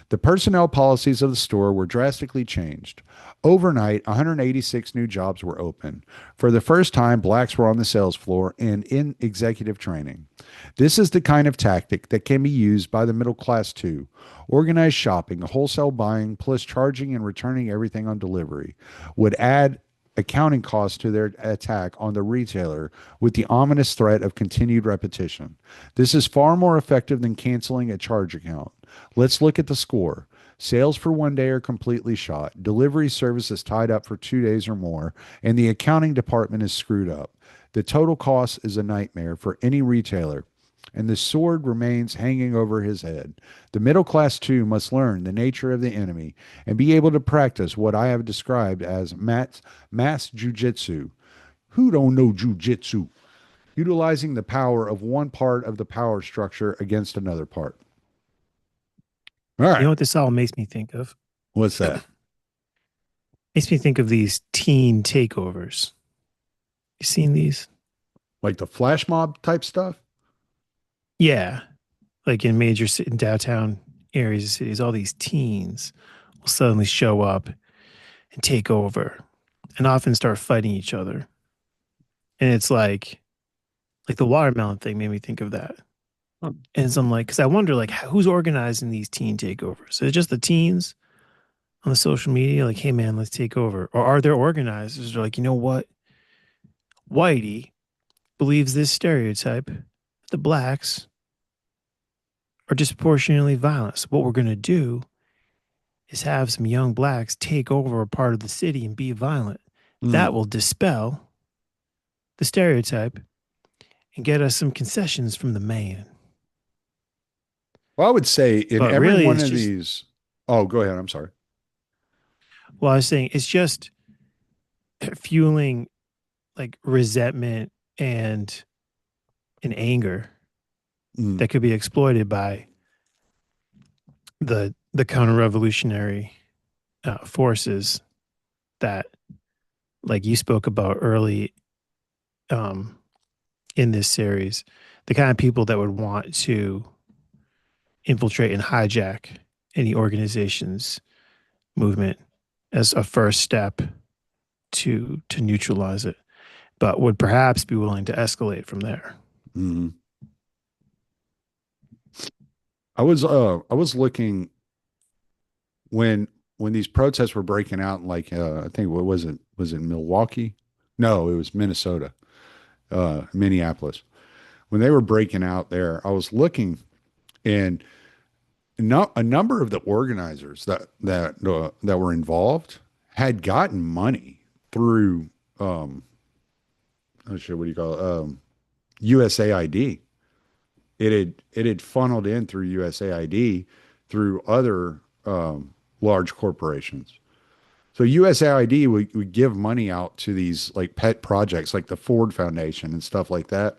The personnel policies of the store were drastically changed. Overnight, 186 new jobs were open. For the first time, blacks were on the sales floor and in executive training. This is the kind of tactic that can be used by the middle class too. Organized shopping, wholesale buying, plus charging and returning everything on delivery would add accounting costs to their attack on the retailer with the ominous threat of continued repetition. This is far more effective than canceling a charge account. Let's look at the score. Sales for one day are completely shot. Delivery service is tied up for 2 days or more, and the accounting department is screwed up. The total cost is a nightmare for any retailer, and the sword remains hanging over his head. The middle class, too, must learn the nature of the enemy and be able to practice what I have described as mass jujitsu. Who don't know jujitsu? Utilizing the power of one part of the power structure against another part. All You know right. what this all makes me think of? What's that? Makes me think of these teen takeovers. You seen these? Like the flash mob type stuff? Yeah. Like in in downtown areas of cities, all these teens will suddenly show up and take over and often start fighting each other. And it's like the watermelon thing made me think of that. And so I'm like, because I wonder, like, who's organizing these teen takeovers? Is it just the teens on the social media? Like, hey, man, let's take over. Or are there organizers who are like, you know what? Whitey believes this stereotype that the blacks are disproportionately violent. So what we're going to do is have some young blacks take over a part of the city and be violent. Mm. That will dispel the stereotype and get us some concessions from the man. Well, I would say in But every really, one it's of just, these. Oh, go ahead. I'm sorry. well, I was saying it's just fueling like resentment and anger Mm. that could be exploited by the counter-revolutionary forces that, like you spoke about early um, in this series, the kind of people that would want to infiltrate and hijack any organization's movement as a first step to neutralize it, but would perhaps be willing to escalate from there. Mm. I was looking when these protests were breaking out, like I think what was it? Was it Milwaukee? No, it was Minnesota, Minneapolis. When they were breaking out there, I was looking, and not a number of the organizers that were involved had gotten money through oh shit, what do you call it? USAID. It had funneled in through USAID through other large corporations. So USAID would give money out to these like pet projects like the Ford Foundation and stuff like that.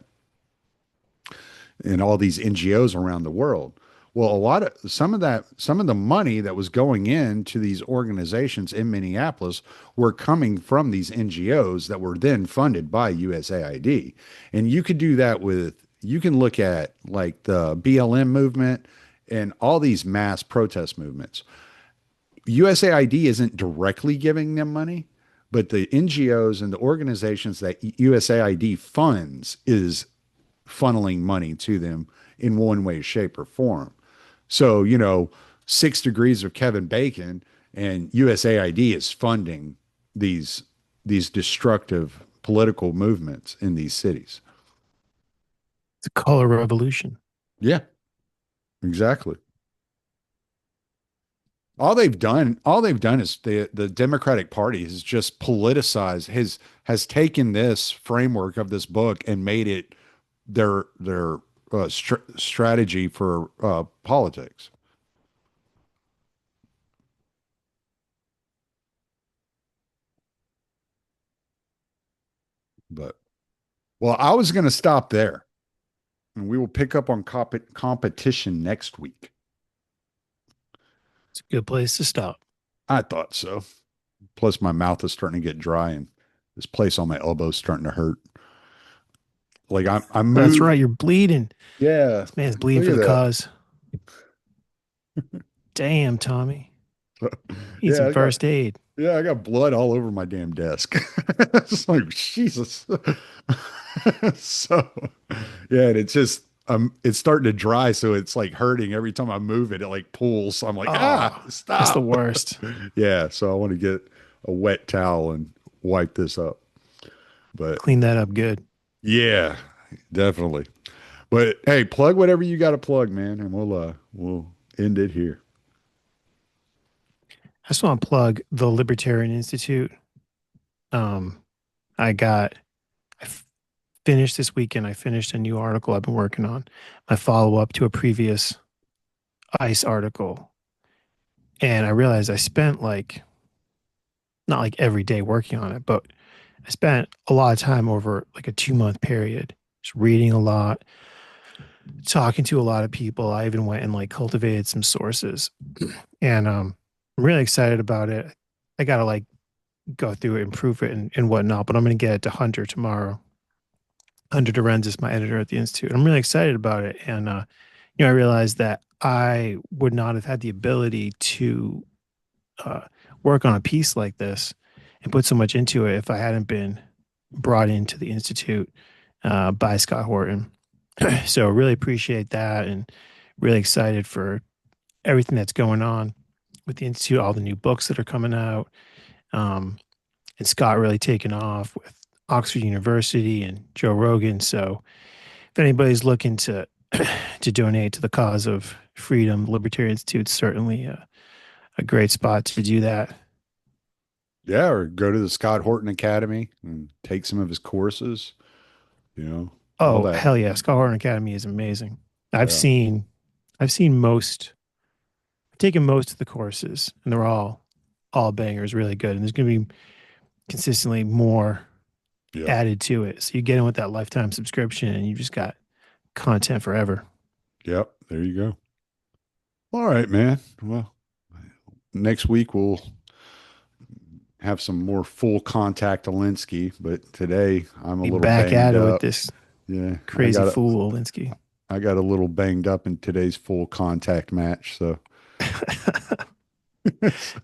and all these NGOs around the world. Well, some of the money that was going into these organizations in Minneapolis were coming from these NGOs that were then funded by USAID. And you could do that you can look at like the BLM movement and all these mass protest movements. USAID isn't directly giving them money, but the NGOs and the organizations that USAID funds is funneling money to them in one way, shape, or form. So, 6 degrees of Kevin Bacon and USAID is funding these these destructive political movements in these cities. It's a color revolution. Yeah, exactly. All they've done is the Democratic Party has just politicized has taken this framework of this book and made it their strategy for politics. But well, I was going to stop there, and we will pick up on competition next week. It's a good place to stop. I thought so. Plus, my mouth is starting to get dry, and this place on my elbow is starting to hurt. Like I That's moved. right. You're bleeding. Yeah, This man's bleeding look for at the that. cause. Damn, Tommy. Need Yeah, some I got first aid. yeah, I got blood all over my damn desk. It's like Jesus. So yeah, and it's just it's starting to dry, so it's like hurting every time I move it. It like pulls. So I'm like, Oh, that's the stop. worst. Yeah, so I want to get a wet towel and wipe this up. But Clean that up good. yeah, definitely. But hey, plug whatever you got to plug, man, and we'll end it here. I just want to plug the Libertarian Institute. Um, I got, I f- finished this weekend. I finished a new article I've been working on. My follow up to a previous ICE article. And I realized I spent like, not like every day working on it, but I spent a lot of time over like a 2 month period, just reading a lot, talking to a lot of people. I even went and like cultivated some sources. And I'm really excited about it. I gotta like go through it, improve it and whatnot, but I'm gonna get it to Hunter tomorrow. Hunter Dorenz is my editor at the Institute. I'm really excited about it. And I realized that I would not have had the ability to uh, work on a piece like this and put so much into it if I hadn't been brought into the Institute by Scott Horton. So really appreciate that and really excited for everything that's going on with the Institute, all the new books that are coming out. Um, and Scott really taking off with Oxford University and Joe Rogan. So if anybody's looking to to donate to the cause of freedom, the Libertarian Institute is certainly a great spot to do that. Yeah, or go to the Scott Horton Academy and take some of his courses, all Oh, that. hell yeah. Scott Horton Academy is amazing. I've Yeah. seen I've seen most I've taken most of the courses and they're all bangers, really good. And there's gonna be consistently more Yep. added to it. So you get in with that lifetime subscription and you just got content forever. Yep. There you go. All right, man. Well, next week we'll have some more full contact Alinsky, but today I'm a Be little back at banged it with up. this Yeah, crazy fool, Olinsky. I got a little banged up in today's full contact match. So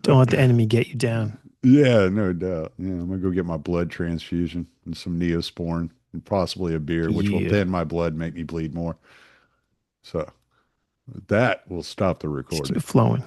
Don't let the enemy get you down. yeah, no doubt. Yeah, I'm gonna go get my blood transfusion and some Neosporin and possibly a beer, which will Yeah. thin my blood, make me bleed more. So that will stop the Just keep recording. it flowing.